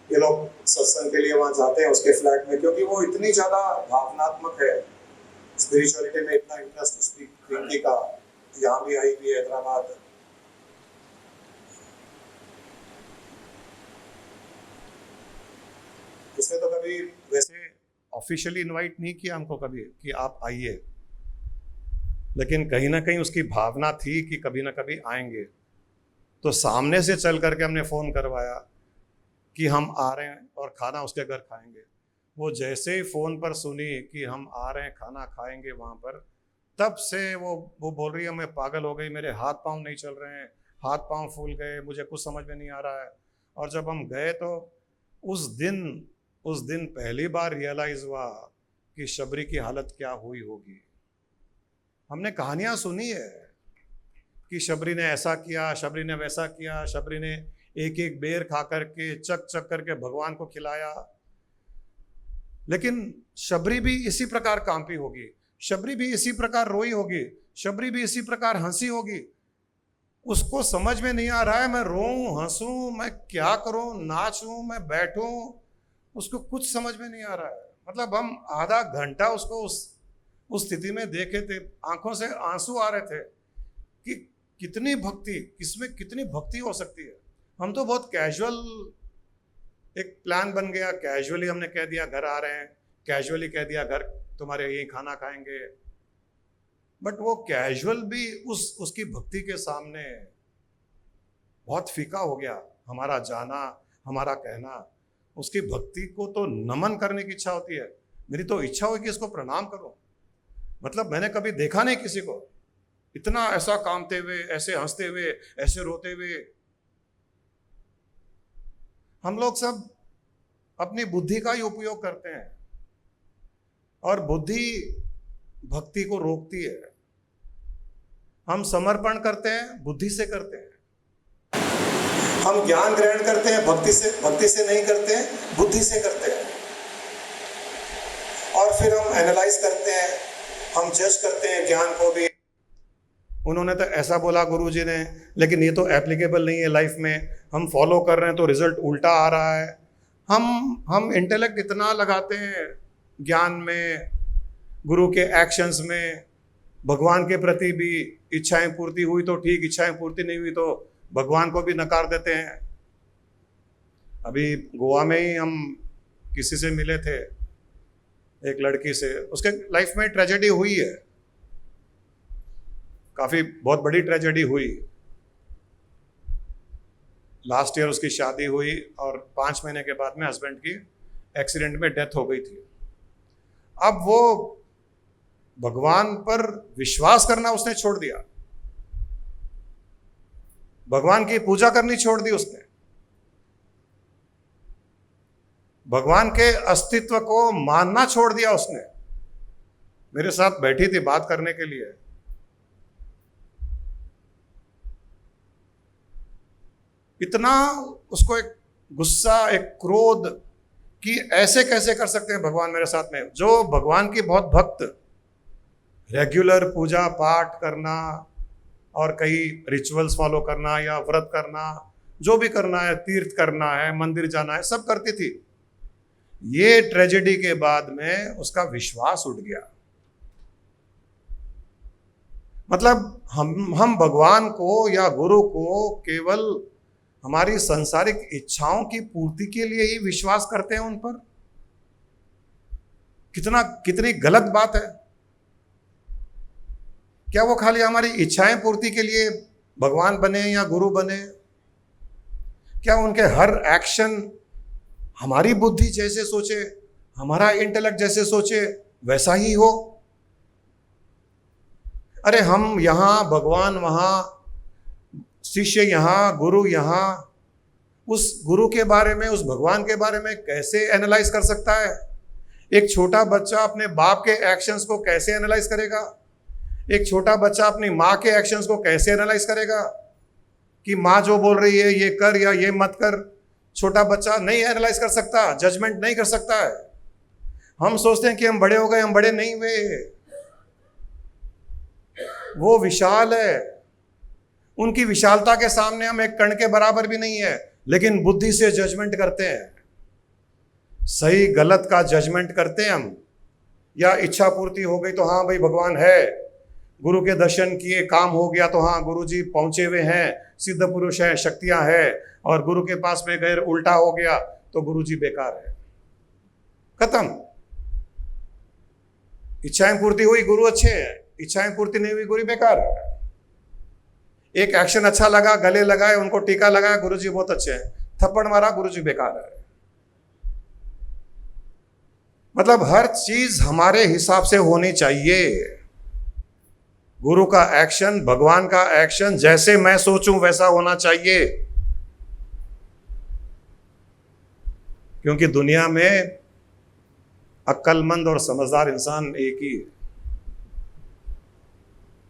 ये लोग सत्संग के लिए वहाँ जाते हैं उसके फ्लैट में, क्योंकि वो इतनी ज्यादा भावनात्मक है, स्पिरिचुअलिटी में इतना इंटरेस्ट उसकी पिंकी का। यहाँ भी आई भी हैदराबाद। उसने तो कभी वैसे ऑफिशियली इनवाइट नहीं किया हमको कभी कि आप आइए, लेकिन कहीं ना कहीं उसकी भावना थी कि कभी ना कभी आएंगे। तो सामने से चल करके हमने फ़ोन करवाया कि हम आ रहे हैं और खाना उसके घर खाएंगे। वो जैसे ही फ़ोन पर सुनी कि हम आ रहे हैं, खाना खाएंगे वहाँ पर, तब से वो बोल रही है मैं पागल हो गई, मेरे हाथ पांव नहीं चल रहे हैं, हाथ पांव फूल गए, मुझे कुछ समझ में नहीं आ रहा है। और जब हम गए तो उस दिन पहली बार रियलाइज हुआ कि शबरी की हालत क्या हुई होगी। हमने कहानियां सुनी है कि शबरी ने ऐसा किया, शबरी ने वैसा किया, शबरी ने एक एक बेर खा करके चक चक करके भगवान को खिलाया, लेकिन शबरी भी इसी प्रकार कांपी होगी। शबरी भी इसी प्रकार रोई होगी, शबरी भी इसी प्रकार हंसी होगी। उसको समझ में नहीं आ रहा है मैं रोऊं, हंसूं, मैं क्या करूं, नाचूं, मैं बैठूं, उसको कुछ समझ में नहीं आ रहा है। मतलब हम आधा घंटा उसको उस स्थिति में देखे थे, आंखों से आंसू आ रहे थे कि कितनी भक्ति, इसमें कितनी भक्ति हो सकती है। हम तो बहुत कैजुअल, एक प्लान बन गया, कैजुअली हमने कह दिया घर आ रहे हैं, कैजुअली कह दिया घर तुम्हारे यही खाना खाएंगे। बट वो कैजुअल भी उसकी भक्ति के सामने बहुत फीका हो गया। हमारा जाना, हमारा कहना, उसकी भक्ति को तो नमन करने की इच्छा होती है। मेरी तो इच्छा हुई कि इसको प्रणाम करूं। मतलब मैंने कभी देखा नहीं किसी को इतना ऐसा कामते हुए, ऐसे हंसते हुए, ऐसे रोते हुए। हम लोग सब अपनी बुद्धि का ही उपयोग करते हैं और बुद्धि भक्ति को रोकती है। हम समर्पण करते हैं, बुद्धि से करते हैं। हम ज्ञान ग्रहण करते हैं, भक्ति से नहीं करते हैं, बुद्धि से करते हैं। और फिर हम एनालाइज करते हैं, हम जज करते हैं ज्ञान को भी। उन्होंने तो ऐसा बोला गुरुजी ने, लेकिन ये तो एप्लीकेबल नहीं है लाइफ में। हम फॉलो कर रहे हैं तो रिजल्ट उल्टा आ रहा है। हम इंटेलेक्ट इतना लगाते हैं ज्ञान में, गुरु के एक्शंस में। भगवान के प्रति भी इच्छाएं पूर्ति हुई तो ठीक, इच्छाएं पूर्ति नहीं हुई तो भगवान को भी नकार देते हैं। अभी गोवा में ही हम किसी से मिले थे, एक लड़की से, उसके लाइफ में ट्रेजेडी हुई है, काफी बहुत बड़ी ट्रेजेडी हुई। लास्ट ईयर उसकी शादी हुई और 5 महीने के बाद में हस्बैंड की एक्सीडेंट में डेथ हो गई थी। अब वो भगवान पर विश्वास करना उसने छोड़ दिया, भगवान की पूजा करनी छोड़ दी उसने, भगवान के अस्तित्व को मानना छोड़ दिया उसने। मेरे साथ बैठी थी बात करने के लिए। इतना उसको एक गुस्सा, एक क्रोध कि ऐसे कैसे कर सकते हैं भगवान मेरे साथ में, जो भगवान की बहुत भक्त, रेगुलर पूजा पाठ करना और कई रिचुअल्स फॉलो करना या व्रत करना, जो भी करना है, तीर्थ करना है, मंदिर जाना है, सब करती थी। ये ट्रेजेडी के बाद में उसका विश्वास उठ गया। मतलब हम भगवान को या गुरु को केवल हमारी सांसारिक इच्छाओं की पूर्ति के लिए ही विश्वास करते हैं उन पर। कितनी गलत बात है। क्या वो खाली हमारी इच्छाएं पूर्ति के लिए भगवान बने या गुरु बने? क्या उनके हर एक्शन हमारी बुद्धि जैसे सोचे, हमारा इंटेलेक्ट जैसे सोचे वैसा ही हो? अरे हम यहां, भगवान वहां, शिष्य यहां, गुरु यहां। उस गुरु के बारे में, उस भगवान के बारे में कैसे एनालाइज कर सकता है? एक छोटा बच्चा अपने बाप के एक्शंस को कैसे एनालाइज करेगा? एक छोटा बच्चा अपनी माँ के एक्शंस को कैसे एनालाइज करेगा कि माँ जो बोल रही है ये कर या ये मत कर? छोटा बच्चा नहीं एनालाइज कर सकता, जजमेंट नहीं कर सकता है। हम सोचते हैं कि हम बड़े हो गए, हम बड़े नहीं हुए। वो विशाल है, उनकी विशालता के सामने हम एक कण के बराबर भी नहीं है, लेकिन बुद्धि से जजमेंट करते हैं, सही गलत का जजमेंट करते हैं हम। या इच्छा पूर्ति हो गई तो हाँ भाई भगवान है, गुरु के दर्शन किए, काम हो गया तो हाँ गुरु जी पहुंचे हुए हैं, सिद्ध पुरुष है, शक्तियां है, और गुरु के पास में गए उल्टा हो गया तो गुरु जी बेकार है। खत्म। इच्छाएं पूर्ति हुई, गुरु अच्छे हैं, इच्छाएं पूर्ति नहीं हुई, गुरु बेकार है। एक एक्शन अच्छा लगा, गले लगाए, उनको टीका लगाया, गुरु जी बहुत अच्छे हैं, थप्पड़ मारा, गुरु जी बेकार है। मतलब हर चीज हमारे हिसाब से होनी चाहिए। गुरु का एक्शन, भगवान का एक्शन, जैसे मैं सोचूं वैसा होना चाहिए। क्योंकि दुनिया में अक्लमंद और समझदार इंसान एक ही है।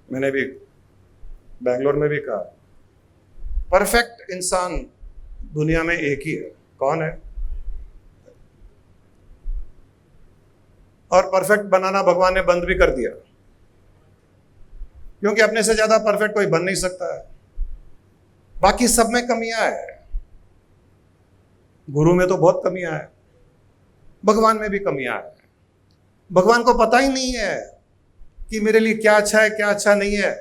मैंने भी बेंगलोर में भी कहा, परफेक्ट इंसान दुनिया में एक ही है। कौन है? और परफेक्ट बनाना भगवान ने बंद भी कर दिया, क्योंकि अपने से ज्यादा परफेक्ट कोई बन नहीं सकता है। बाकी सब में कमियां है, गुरु में तो बहुत कमियां है, भगवान में भी कमियां है। भगवान को पता ही नहीं है कि मेरे लिए क्या अच्छा है क्या अच्छा नहीं है।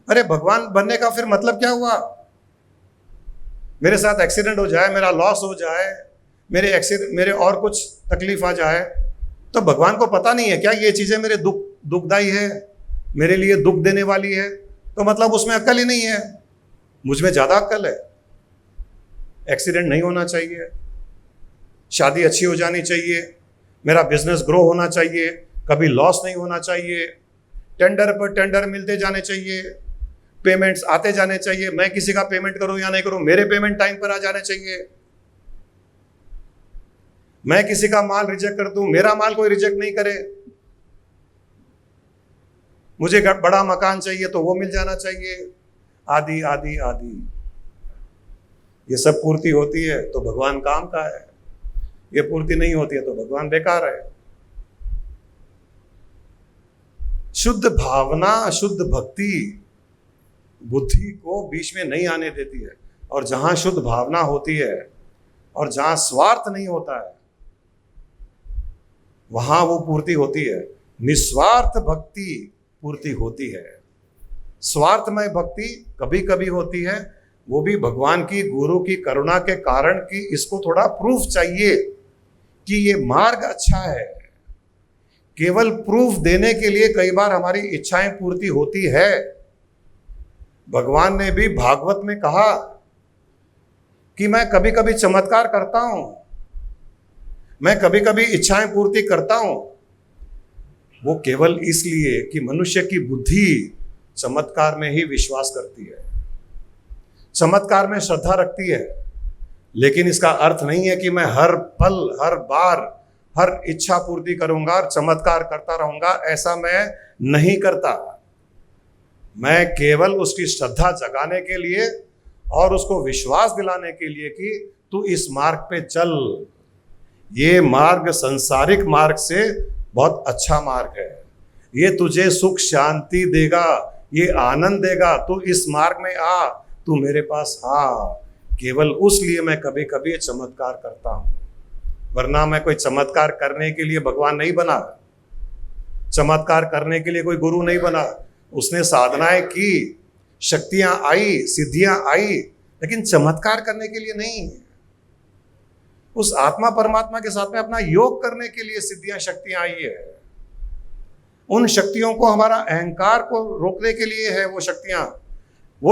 अरे भगवान बनने का फिर मतलब क्या हुआ? मेरे साथ एक्सीडेंट हो जाए, मेरा लॉस हो जाए, मेरे और कुछ तकलीफ आ जाए, तो भगवान को पता नहीं है क्या ये चीजें मेरे दुखदाई है, मेरे लिए दुख देने वाली है? तो मतलब उसमें अक्ल ही नहीं है। मुझ में ज्यादा अक्ल है। एक्सीडेंट नहीं होना चाहिए, शादी अच्छी हो जानी चाहिए, मेरा बिजनेस ग्रो होना चाहिए, कभी लॉस नहीं होना चाहिए, टेंडर पर टेंडर मिलते जाने चाहिए, पेमेंट्स आते जाने चाहिए, मैं किसी का पेमेंट करूं या नहीं करूं, मेरे पेमेंट टाइम पर आ जाने चाहिए। मैं किसी का माल रिजेक्ट कर दूं, मेरा माल कोई रिजेक्ट नहीं करे। मुझे बड़ा मकान चाहिए तो वो मिल जाना चाहिए, आदि आदि आदि। ये सब पूर्ति होती है तो भगवान काम का है, ये पूर्ति नहीं होती है तो भगवान बेकार है। शुद्ध भावना, शुद्ध भक्ति बुद्धि को बीच में नहीं आने देती है। और जहां शुद्ध भावना होती है और जहां स्वार्थ नहीं होता है, वहां वो पूर्ति होती है। निस्वार्थ भक्ति पूर्ति होती है। स्वार्थमय भक्ति कभी कभी होती है, वो भी भगवान की, गुरु की करुणा के कारण कि इसको थोड़ा प्रूफ चाहिए कि ये मार्ग अच्छा है। केवल प्रूफ देने के लिए कई बार हमारी इच्छाएं पूर्ति होती है। भगवान ने भी भागवत में कहा कि मैं कभी कभी चमत्कार करता हूं, मैं कभी कभी इच्छाएं पूर्ति करता हूं। वो केवल इसलिए कि मनुष्य की बुद्धि चमत्कार में ही विश्वास करती है, चमत्कार में श्रद्धा रखती है। लेकिन इसका अर्थ नहीं है कि मैं हर पल, हर बार, हर इच्छा पूर्ति करूंगा और चमत्कार करता रहूंगा। ऐसा मैं नहीं करता। मैं केवल उसकी श्रद्धा जगाने के लिए और उसको विश्वास दिलाने के लिए कि तू इस मार्ग पे चल। ये मार्ग संसारिक मार्ग से बहुत अच्छा मार्ग है, ये तुझे सुख शांति देगा, ये आनंद देगा। तू इस मार्ग में आ, तू मेरे पास आ। केवल उस लिए मैं कभी कभी चमत्कार करता हूं, वरना मैं कोई चमत्कार करने के लिए भगवान नहीं बना, चमत्कार करने के लिए कोई गुरु नहीं बना। उसने साधनाएं की, शक्तियां आई, सिद्धियां आई, लेकिन चमत्कार करने के लिए नहीं। उस आत्मा परमात्मा के साथ में अपना योग करने के लिए सिद्धियां, शक्तियां आई है। उन शक्तियों को, हमारा अहंकार को रोकने के लिए है वो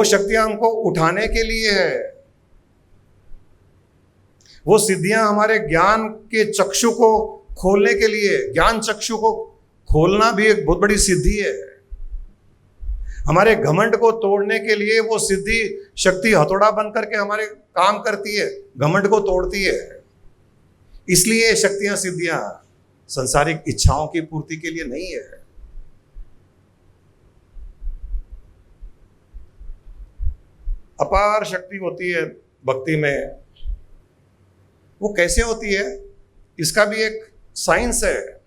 शक्तियां हमको उठाने के लिए है। वो सिद्धियां हमारे ज्ञान के चक्षु को खोलने के लिए, ज्ञान चक्षु को खोलना भी एक बहुत बड़ी सिद्धि है। हमारे घमंड को तोड़ने के लिए वो सिद्धि शक्ति हथौड़ा बन करके हमारे काम करती है, घमंड को तोड़ती है। इसलिए शक्तियां, सिद्धियां संसारिक इच्छाओं की पूर्ति के लिए नहीं है। अपार शक्ति होती है भक्ति में। वो कैसे होती है, इसका भी एक साइंस है।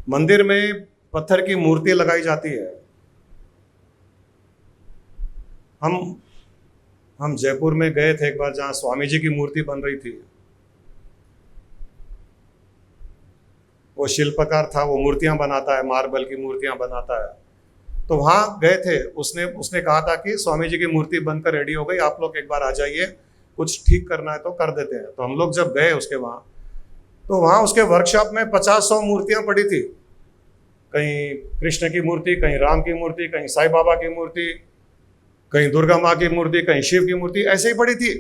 मंदिर में पत्थर की मूर्ति लगाई जाती है। हम जयपुर में गए थे एक बार, जहां स्वामी जी की मूर्ति बन रही थी। वो शिल्पकार था, वो मूर्तियां बनाता है, मार्बल की मूर्तियां बनाता है। तो वहां गए थे, उसने कहा था कि स्वामी जी की मूर्ति बनकर रेडी हो गई, आप लोग एक बार आ जाइए, कुछ ठीक करना है तो कर देते हैं। तो हम लोग जब गए उसके वहां, तो वहां उसके वर्कशॉप में 50-100 मूर्तियां पड़ी थी। कहीं कृष्ण की मूर्ति, कहीं राम की मूर्ति, कहीं साईं बाबा की मूर्ति, कहीं दुर्गा माँ की मूर्ति, कहीं शिव की मूर्ति, ऐसे ही पड़ी थी।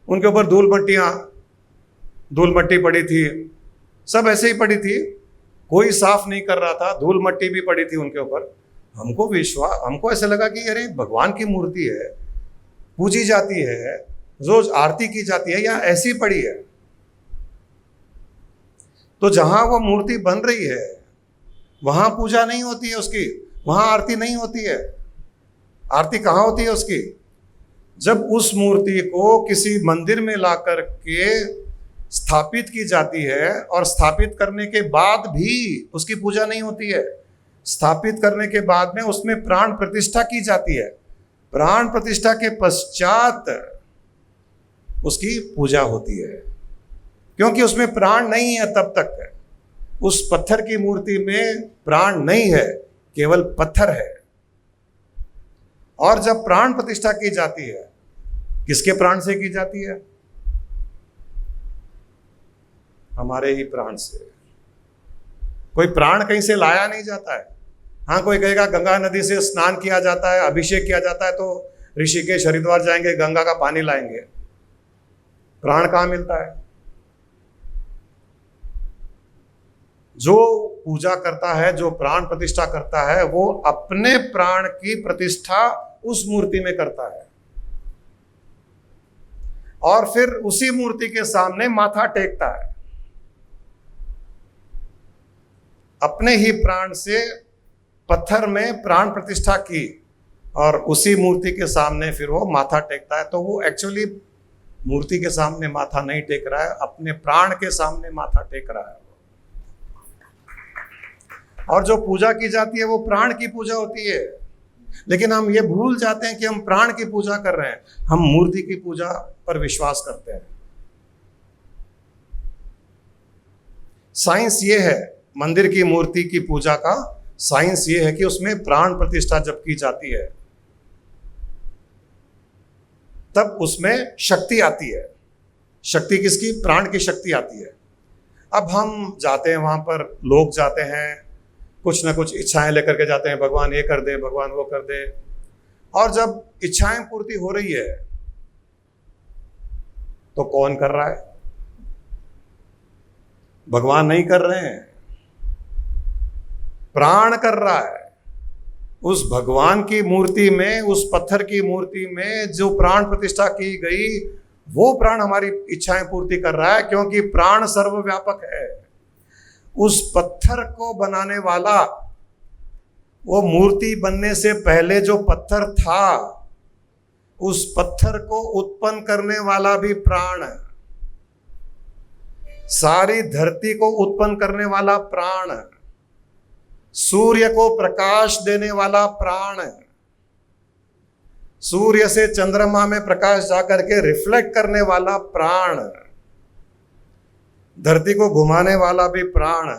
उनके ऊपर धूल मट्टी पड़ी थी, सब ऐसे ही पड़ी थी, कोई साफ नहीं कर रहा था, धूल मट्टी भी पड़ी थी उनके ऊपर। हमको ऐसा लगा कि अरे भगवान की मूर्ति है, पूजी जाती है, रोज आरती की जाती है, या ऐसी पड़ी है। तो जहां वो मूर्ति बन रही है वहां पूजा नहीं होती है उसकी, वहां आरती नहीं होती है। आरती कहां होती है उसकी? जब उस मूर्ति को किसी मंदिर में ला करके स्थापित की जाती है, और स्थापित करने के बाद भी उसकी पूजा नहीं होती है, स्थापित करने के बाद में उसमें प्राण प्रतिष्ठा की जाती है, प्राण प्रतिष्ठा के पश्चात उसकी पूजा होती है, क्योंकि उसमें प्राण नहीं है तब तक। उस पत्थर की मूर्ति में प्राण नहीं है, केवल पत्थर है। और जब प्राण प्रतिष्ठा की जाती है, किसके प्राण से की जाती है? हमारे ही प्राण से। कोई प्राण कहीं से लाया नहीं जाता है। हाँ, कोई कहेगा गंगा नदी से स्नान किया जाता है, अभिषेक किया जाता है, तो ऋषिकेश हरिद्वार जाएंगे, गंगा का पानी लाएंगे। प्राण कहाँ मिलता है? जो पूजा करता है, जो प्राण प्रतिष्ठा करता है, वो अपने प्राण की प्रतिष्ठा उस मूर्ति में करता है, और फिर उसी मूर्ति के सामने माथा टेकता है। अपने ही प्राण से पत्थर में प्राण प्रतिष्ठा की, और उसी मूर्ति के सामने फिर वो माथा टेकता है। तो वो एक्चुअली मूर्ति के सामने माथा नहीं टेक रहा है, अपने प्राण के सामने माथा टेक रहा है। और जो पूजा की जाती है वो प्राण की पूजा होती है। लेकिन हम ये भूल जाते हैं कि हम प्राण की पूजा कर रहे हैं, हम मूर्ति की पूजा पर विश्वास करते हैं। साइंस ये है, मंदिर की मूर्ति की पूजा का साइंस ये है कि उसमें प्राण प्रतिष्ठा जब की जाती है तब उसमें शक्ति आती है। शक्ति किसकी? प्राण की शक्ति आती है। अब हम जाते हैं वहां पर, लोग जाते हैं, कुछ ना कुछ इच्छाएं लेकर के जाते हैं, भगवान ये कर दे, भगवान वो कर दे। और जब इच्छाएं पूर्ति हो रही है तो कौन कर रहा है? भगवान नहीं कर रहे हैं, प्राण कर रहा है। उस भगवान की मूर्ति में, उस पत्थर की मूर्ति में जो प्राण प्रतिष्ठा की गई, वो प्राण हमारी इच्छाएं पूर्ति कर रहा है, क्योंकि प्राण सर्वव्यापक है। उस पत्थर को बनाने वाला, वो मूर्ति बनने से पहले जो पत्थर था, उस पत्थर को उत्पन्न करने वाला भी प्राण है। सारी धरती को उत्पन्न करने वाला प्राण है। सूर्य को प्रकाश देने वाला प्राण है। सूर्य से चंद्रमा में प्रकाश जाकर के रिफ्लेक्ट करने वाला प्राण है। धरती को घुमाने वाला भी प्राण है।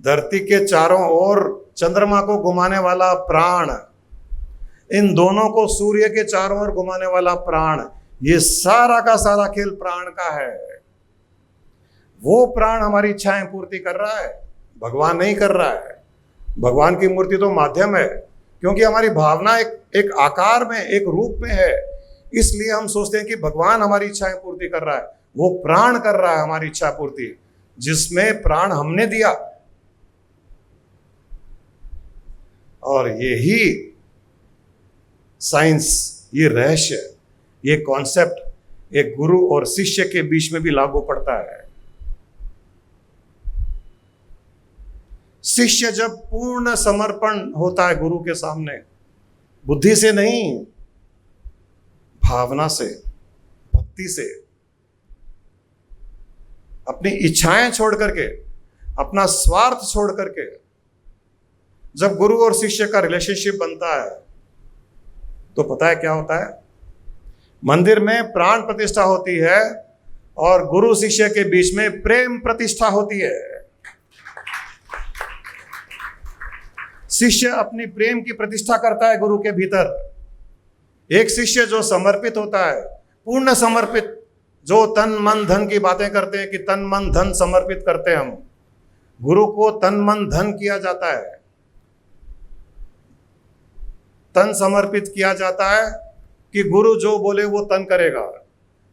धरती के चारों ओर चंद्रमा को घुमाने वाला प्राण, इन दोनों को सूर्य के चारों ओर घुमाने वाला प्राण, ये सारा का सारा खेल प्राण का है। वो प्राण हमारी इच्छाएं पूर्ति कर रहा है, भगवान नहीं कर रहा है। भगवान की मूर्ति तो माध्यम है, क्योंकि हमारी भावना एक आकार में, एक रूप में है, इसलिए हम सोचते हैं कि भगवान हमारी इच्छाएं पूर्ति कर रहा है। वो प्राण कर रहा है हमारी इच्छा पूर्ति, जिसमें प्राण हमने दिया। और यही साइंस, ये रहस्य, ये कॉन्सेप्ट एक गुरु और शिष्य के बीच में भी लागू पड़ता है। शिष्य जब पूर्ण समर्पण होता है गुरु के सामने, बुद्धि से नहीं, भावना से, भक्ति से, अपनी इच्छाएं छोड़ करके, अपना स्वार्थ छोड़ करके, जब गुरु और शिष्य का रिलेशनशिप बनता है तो पता है क्या होता है? मंदिर में प्राण प्रतिष्ठा होती है और गुरु शिष्य के बीच में प्रेम प्रतिष्ठा होती है। शिष्य अपनी प्रेम की प्रतिष्ठा करता है गुरु के भीतर। एक शिष्य जो समर्पित होता है, पूर्ण समर्पित, जो तन मन धन की बातें करते हैं कि तन मन धन समर्पित करते हैं हम, गुरु को तन मन धन किया जाता है, तन समर्पित किया जाता है कि गुरु जो बोले वो तन करेगा।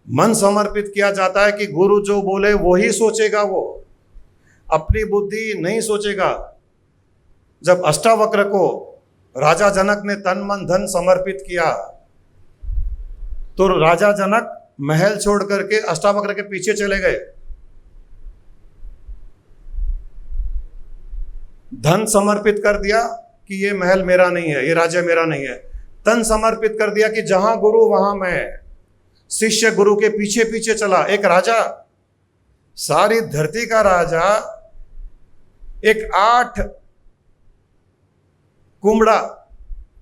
मन समर्पित किया जाता है कि गुरु जो बोले वो ही सोचेगा, वो अपनी बुद्धि नहीं सोचेगा। जब अष्टावक्र को राजा जनक ने तन मन धन समर्पित किया तो राजा जनक महल छोड़ करके अष्टावक्र के पीछे चले गए। धन समर्पित कर दिया कि ये महल मेरा नहीं है, ये राज्य मेरा नहीं है। तन समर्पित कर दिया कि जहां गुरु वहां मैं। शिष्य गुरु के पीछे पीछे चला। एक राजा, सारी धरती का राजा, एक 8 कुंबड़ा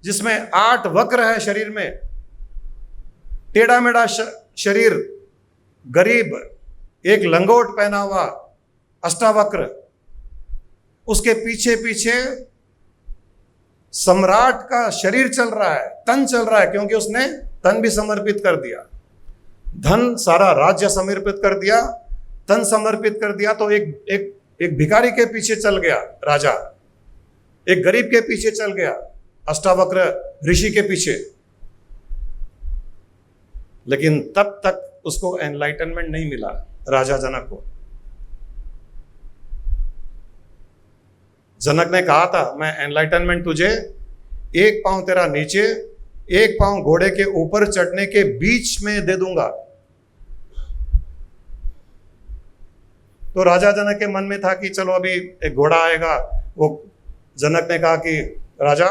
जिसमें 8 वक्र है शरीर में, टेढ़ा मेढ़ा शरीर, गरीब, एक लंगोट पहना हुआ, अष्टावक्र, उसके पीछे पीछे सम्राट का शरीर चल रहा है, तन चल रहा है, क्योंकि उसने तन भी समर्पित कर दिया। धन सारा राज्य समर्पित कर दिया, तन समर्पित कर दिया। तो एक भिखारी के पीछे चल गया राजा, एक गरीब के पीछे चल गया, अष्टावक्र ऋषि के पीछे। लेकिन तब तक उसको एनलाइटनमेंट नहीं मिला, राजा जनक को। जनक ने कहा था, मैं एनलाइटनमेंट तुझे एक पांव तेरा नीचे, एक पांव घोड़े के ऊपर चढ़ने के बीच में दे दूंगा। तो राजा जनक के मन में था कि चलो अभी एक घोड़ा आएगा। वो जनक ने कहा कि राजा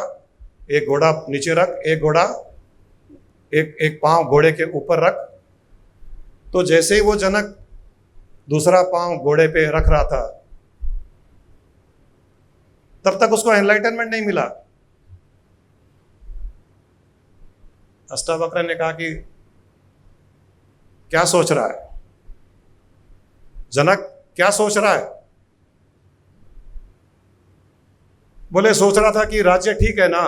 एक घोड़ा नीचे रख, एक घोड़ा एक पांव घोड़े के ऊपर रख। तो जैसे ही वो जनक दूसरा पांव घोड़े पे रख रहा था, तब तक उसको एनलाइटनमेंट नहीं मिला। अष्टावक्र ने कहा कि क्या सोच रहा है जनक, क्या सोच रहा है? बोले सोच रहा था कि राज्य ठीक है ना।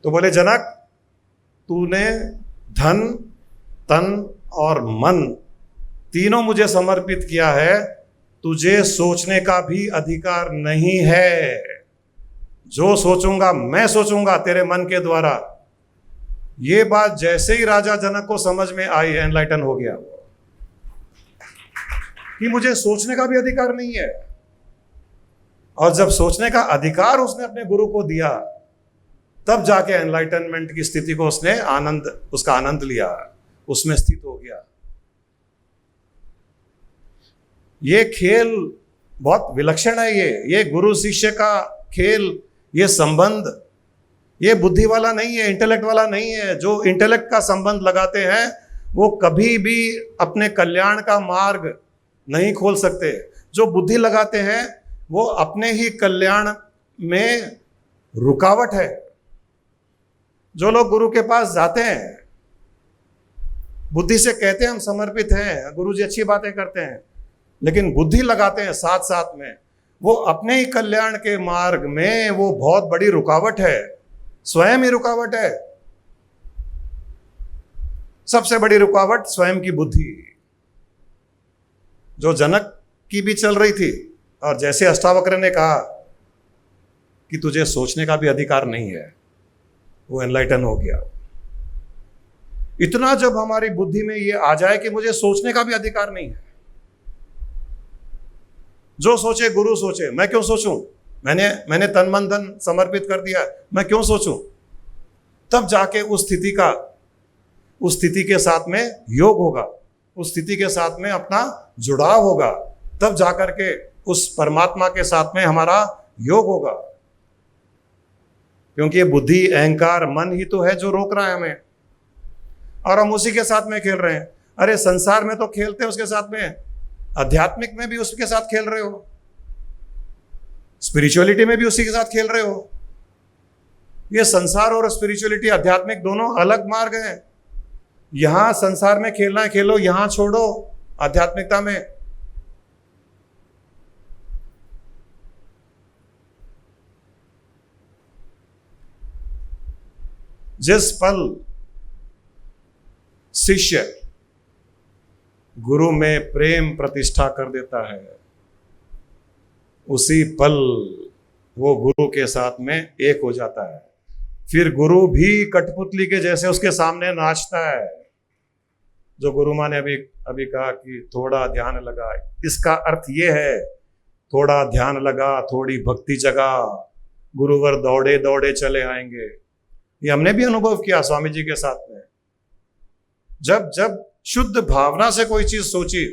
तो बोले जनक, तूने धन, तन और मन तीनों मुझे समर्पित किया है, तुझे सोचने का भी अधिकार नहीं है। जो सोचूंगा मैं सोचूंगा तेरे मन के द्वारा। ये बात जैसे ही राजा जनक को समझ में आई, एनलाइटन हो गया कि मुझे सोचने का भी अधिकार नहीं है। और जब सोचने का अधिकार उसने अपने गुरु को दिया, तब जाके एनलाइटनमेंट की स्थिति को उसने उसका आनंद लिया, उसमें स्थित हो गया। ये खेल बहुत विलक्षण है। ये गुरु शिष्य का खेल, ये संबंध, ये बुद्धि वाला नहीं है, इंटेलेक्ट वाला नहीं है। जो इंटेलेक्ट का संबंध लगाते हैं वो कभी भी अपने कल्याण का मार्ग नहीं खोल सकते। जो बुद्धि लगाते हैं वो अपने ही कल्याण में रुकावट है। जो लोग गुरु के पास जाते हैं, बुद्धि से कहते हैं हम समर्पित हैं, गुरु जी अच्छी बातें करते हैं, लेकिन बुद्धि लगाते हैं साथ साथ में, वो अपने ही कल्याण के मार्ग में वो बहुत बड़ी रुकावट है, स्वयं ही रुकावट है। सबसे बड़ी रुकावट स्वयं की बुद्धि, जो जनक की भी चल रही थी। और जैसे अष्टावक्र ने कहा कि तुझे सोचने का भी अधिकार नहीं है, वो एनलाइटन हो गया। इतना जब हमारी बुद्धि में ये आ जाए कि मुझे सोचने का भी अधिकार नहीं है, जो सोचे गुरु सोचे, मैं क्यों सोचूं? मैंने तन मन धन समर्पित कर दिया, मैं क्यों सोचूं? तब जाके उस स्थिति के साथ में योग होगा, उस स्थिति के साथ में अपना जुड़ाव होगा, तब जाकर के उस परमात्मा के साथ में हमारा योग होगा। क्योंकि ये बुद्धि, अहंकार, मन ही तो है जो रोक रहा है हमें, और हम उसी के साथ में खेल रहे हैं। अरे संसार में तो खेलते हैं उसके साथ में, आध्यात्मिक में भी उसके साथ खेल रहे हो, स्पिरिचुअलिटी में भी उसी के साथ खेल रहे हो। ये संसार और स्पिरिचुअलिटी, आध्यात्मिक दोनों अलग मार्ग हैं। यहां संसार में खेलना है खेलो, यहां छोड़ो आध्यात्मिकता में। जिस पल शिष्य गुरु में प्रेम प्रतिष्ठा कर देता है, उसी पल वो गुरु के साथ में एक हो जाता है। फिर गुरु भी कठपुतली के जैसे उसके सामने नाचता है। जो गुरु माँ ने अभी कहा कि थोड़ा ध्यान लगा, इसका अर्थ ये है थोड़ा ध्यान लगा, थोड़ी भक्ति जगा, गुरुवर दौड़े दौड़े चले आएंगे। ये हमने भी अनुभव किया स्वामी जी के साथ में। जब शुद्ध भावना से कोई चीज सोची,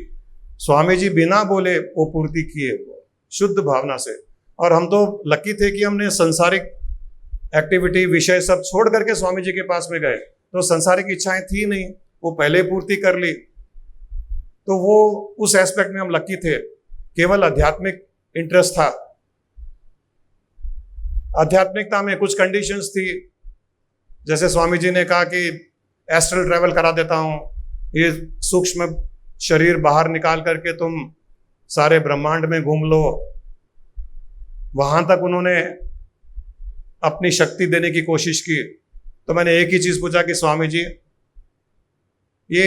स्वामी जी बिना बोले वो पूर्ति किए, वो शुद्ध भावना से। और हम तो लकी थे कि हमने संसारिक एक्टिविटी विषय सब छोड़ करके स्वामी जी के पास में गए, तो संसारिक इच्छाएं थी नहीं, वो पहले पूर्ति कर ली। तो वो उस एस्पेक्ट में हम लकी थे, केवल आध्यात्मिक इंटरेस्ट था। आध्यात्मिकता में कुछ कंडीशंस थी, जैसे स्वामी जी ने कहा कि एस्ट्रल ट्रैवल करा देता हूं, ये सूक्ष्म शरीर बाहर निकाल करके तुम सारे ब्रह्मांड में घूम लो। वहां तक उन्होंने अपनी शक्ति देने की कोशिश की। तो मैंने एक ही चीज पूछा कि स्वामी जी, ये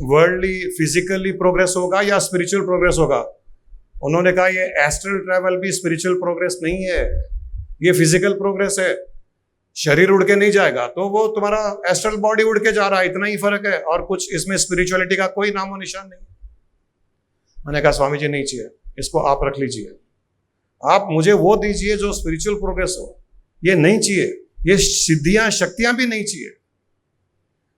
वर्ल्डली फिजिकली प्रोग्रेस होगा या स्पिरिचुअल प्रोग्रेस होगा? उन्होंने कहा ये एस्ट्रल ट्रैवल भी स्पिरिचुअल प्रोग्रेस नहीं है, ये फिजिकल प्रोग्रेस है। शरीर उड़ के नहीं जाएगा, तो वो तुम्हारा एस्ट्रल बॉडी उड़ के जा रहा है, इतना ही फर्क है, और कुछ इसमें स्पिरिचुअलिटी का कोई नामो निशान नहीं। मैंने कहा स्वामी जी नहीं चाहिए, इसको आप रख लीजिए, आप मुझे वो दीजिए जो स्पिरिचुअल प्रोग्रेस हो, ये नहीं चाहिए, ये सिद्धियां शक्तियां भी नहीं चाहिए।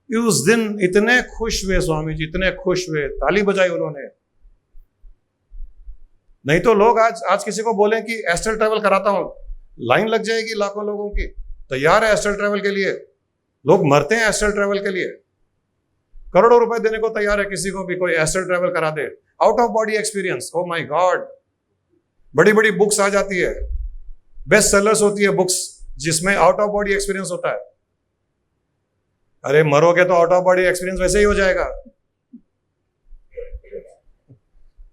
उस दिन इतने खुश हुए स्वामी जी, इतने खुश हुए, ताली बजाई उन्होंने। नहीं तो लोग आज किसी को बोले कि एस्ट्रल ट्रैवल कराता हूं, लाइन लग जाएगी लाखों लोगों की, तैयार है एस्ट्रल ट्रैवल के लिए। लोग मरते हैं एस्ट्रल ट्रैवल के लिए, करोड़ों रुपए देने को तैयार है किसी को भी कोई एस्ट्रल ट्रैवल करा दे। Out of body experience, oh my god, बड़ी बड़ी बुक्स आ जाती है, बेस्ट सेलर्स होती है बुक्स जिसमें आउट ऑफ बॉडी एक्सपीरियंस होता है। अरे मरोगे तो आउट ऑफ बॉडी एक्सपीरियंस वैसे ही हो जाएगा,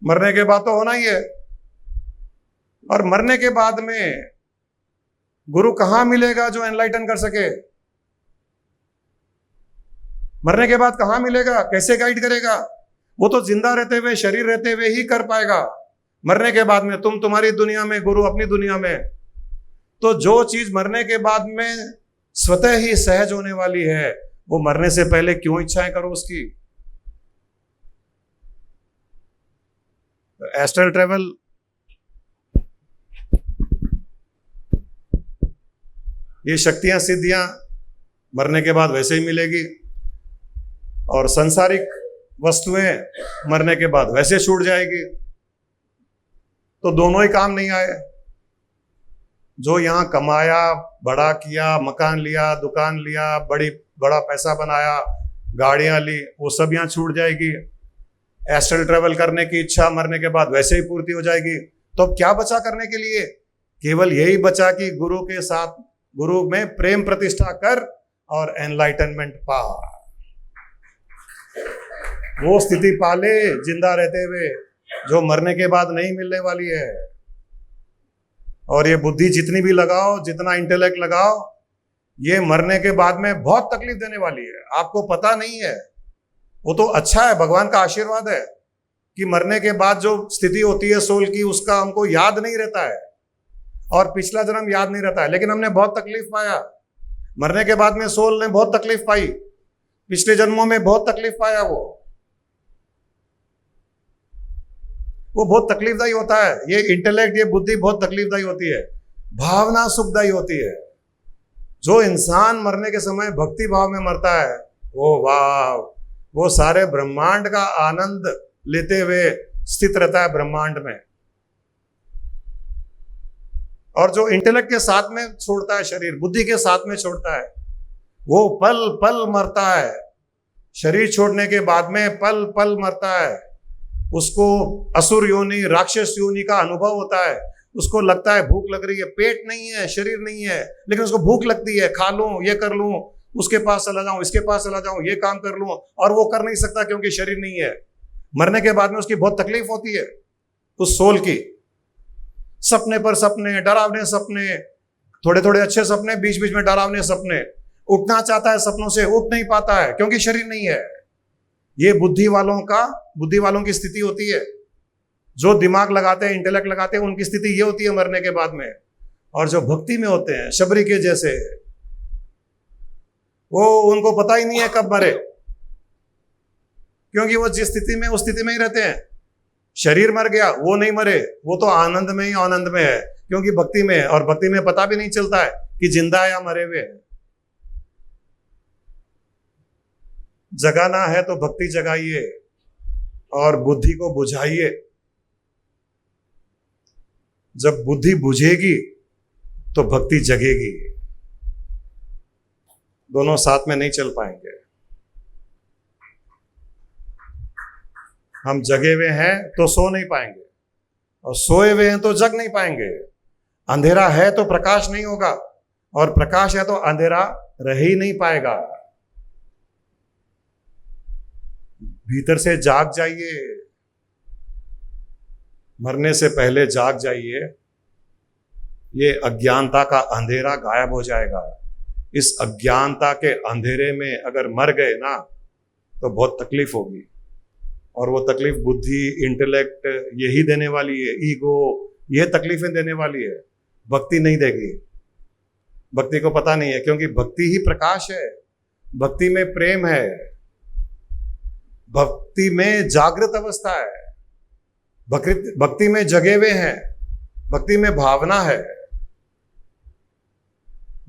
मरने के बाद तो होना ही है। और मरने के बाद में गुरु कहां मिलेगा जो एनलाइटन कर सके? मरने के बाद कहां मिलेगा, कैसे गाइड करेगा? वो तो जिंदा रहते हुए, शरीर रहते हुए ही कर पाएगा। मरने के बाद में तुम तुम्हारी दुनिया में, गुरु अपनी दुनिया में। तो जो चीज मरने के बाद में स्वतः ही सहज होने वाली है, वो मरने से पहले क्यों इच्छाएं करो उसकी? एस्ट्रल ट्रैवल ये शक्तियां सिद्धियां मरने के बाद वैसे ही मिलेगी, और सांसारिक वस्तुएं मरने के बाद वैसे छूट जाएगी। तो दोनों ही काम नहीं आए। जो यहां कमाया, बड़ा किया, मकान लिया, दुकान लिया, बड़ा पैसा बनाया, गाड़ियां ली, वो सब यहां छूट जाएगी। एस्ट्रल ट्रैवल करने की इच्छा मरने के बाद वैसे ही पूर्ति हो जाएगी। तो अब क्या बचा करने के लिए? केवल यही बचा कि गुरु के साथ, गुरु में प्रेम प्रतिष्ठा कर और एनलाइटनमेंट पा। वो स्थिति पाले जिंदा रहते हुए जो मरने के बाद नहीं मिलने वाली है। और ये बुद्धि जितनी भी लगाओ, जितना इंटेलेक्ट लगाओ, ये मरने के बाद में बहुत तकलीफ देने वाली है। आपको पता नहीं है। वो तो अच्छा है, भगवान का आशीर्वाद है कि मरने के बाद जो स्थिति होती है सोल की, उसका हमको याद नहीं रहता है, और पिछला जन्म याद नहीं रहता है। लेकिन हमने बहुत तकलीफ पाया मरने के बाद में, सोल ने बहुत तकलीफ पाई, पिछले जन्मों में बहुत तकलीफ पाया। वो बहुत तकलीफदायी होता है। ये इंटेलेक्ट, ये बुद्धि बहुत तकलीफदायी होती है। भावना सुखदायी होती है। जो इंसान मरने के समय भक्ति भाव में मरता है, वो वाह, वो सारे ब्रह्मांड का आनंद लेते हुए स्थित रहता है ब्रह्मांड में। और जो इंटेलेक्ट के साथ में छोड़ता है शरीर, बुद्धि के साथ में छोड़ता है, वो पल पल मरता है। शरीर छोड़ने के बाद में पल पल मरता है। उसको असुर योनि, राक्षस योनि का अनुभव होता है। उसको लगता है भूख लग रही है, पेट नहीं है, शरीर नहीं है, लेकिन उसको भूख लगती है, खा लूं, ये कर लूं, उसके पास चला जाऊं, इसके पास चला जाऊं, ये काम कर लूं, और वो कर नहीं सकता क्योंकि शरीर नहीं है। मरने के बाद में उसकी बहुत तकलीफ होती है उस सोल की। सपने पर सपने, डरावने सपने, थोड़े थोड़े अच्छे सपने, बीच बीच में डरावने सपने। उठना चाहता है सपनों से, उठ नहीं पाता है क्योंकि शरीर नहीं है। ये बुद्धि वालों की स्थिति होती है। जो दिमाग लगाते हैं, इंटेलेक्ट लगाते हैं, उनकी स्थिति ये होती है मरने के बाद में। और जो भक्ति में होते हैं, शबरी के जैसे, वो उनको पता ही नहीं है कब मरे, क्योंकि वो जिस स्थिति में, उस स्थिति में ही रहते हैं। शरीर मर गया, वो नहीं मरे, वो तो आनंद में ही आनंद में है, क्योंकि भक्ति में है। और भक्ति में पता भी नहीं चलता है कि जिंदा है या मरे हुए। जगाना है तो भक्ति जगाइए और बुद्धि को बुझाइए। जब बुद्धि बुझेगी तो भक्ति जगेगी। दोनों साथ में नहीं चल पाएंगे। हम जगे हुए हैं तो सो नहीं पाएंगे, और सोए हुए हैं तो जग नहीं पाएंगे। अंधेरा है तो प्रकाश नहीं होगा, और प्रकाश है तो अंधेरा रह ही नहीं पाएगा। भीतर से जाग जाइए, मरने से पहले जाग जाइए। ये अज्ञानता का अंधेरा गायब हो जाएगा। इस अज्ञानता के अंधेरे में अगर मर गए ना तो बहुत तकलीफ होगी, और वो तकलीफ बुद्धि, इंटेलेक्ट यही देने वाली है, ईगो ये तकलीफें देने वाली है, भक्ति नहीं देगी। भक्ति को पता नहीं है, क्योंकि भक्ति ही प्रकाश है, भक्ति में प्रेम है, भक्ति में जागृत अवस्था है, भक्ति में जगे हुए हैं, भक्ति में भावना है,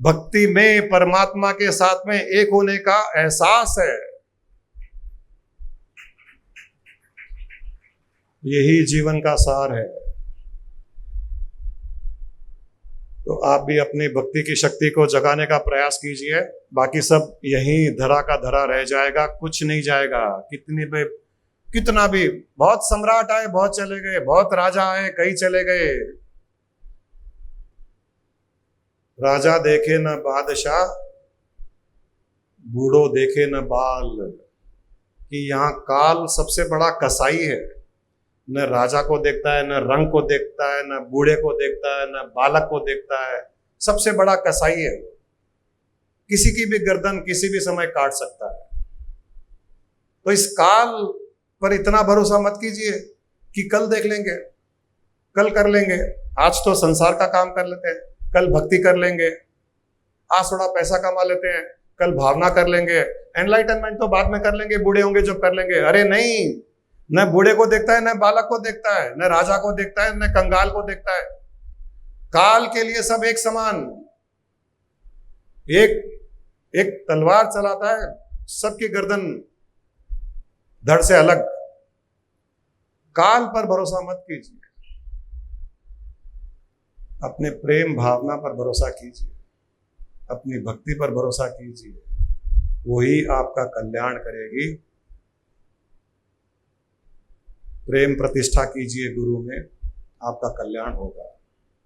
भक्ति में परमात्मा के साथ में एक होने का एहसास है। यही जीवन का सार है। तो आप भी अपनी भक्ति की शक्ति को जगाने का प्रयास कीजिए। बाकी सब यहीं धरा का धरा रह जाएगा, कुछ नहीं जाएगा। कितना भी, बहुत सम्राट आए बहुत चले गए, बहुत राजा आए कई चले गए। राजा देखे न बादशाह, बूढ़ो देखे न बाल। कि यहाँ काल सबसे बड़ा कसाई है, न राजा को देखता है, न रंग को देखता है, न बूढ़े को देखता है, न बालक को देखता है। सबसे बड़ा कसाई है। किसी की भी गर्दन किसी भी समय काट सकता है। तो इस काल पर इतना भरोसा मत कीजिए कि कल देख लेंगे, कल कर लेंगे, आज तो संसार का काम कर लेते हैं, कल भक्ति कर लेंगे, आज थोड़ा पैसा कमा लेते हैं, कल भावना कर लेंगे, एनलाइटनमेंट तो बाद में कर लेंगे, बूढ़े होंगे जब कर लेंगे। अरे नहीं, न बूढ़े को देखता है, न बालक को देखता है, न राजा को देखता है, न कंगाल को देखता है। काल के लिए सब एक समान। एक तलवार चलाता है, सबकी गर्दन धड़ से अलग। काल पर भरोसा मत कीजिए, अपने प्रेम भावना पर भरोसा कीजिए, अपनी भक्ति पर भरोसा कीजिए। वही आपका कल्याण करेगी। प्रेम प्रतिष्ठा कीजिए गुरु में, आपका कल्याण होगा।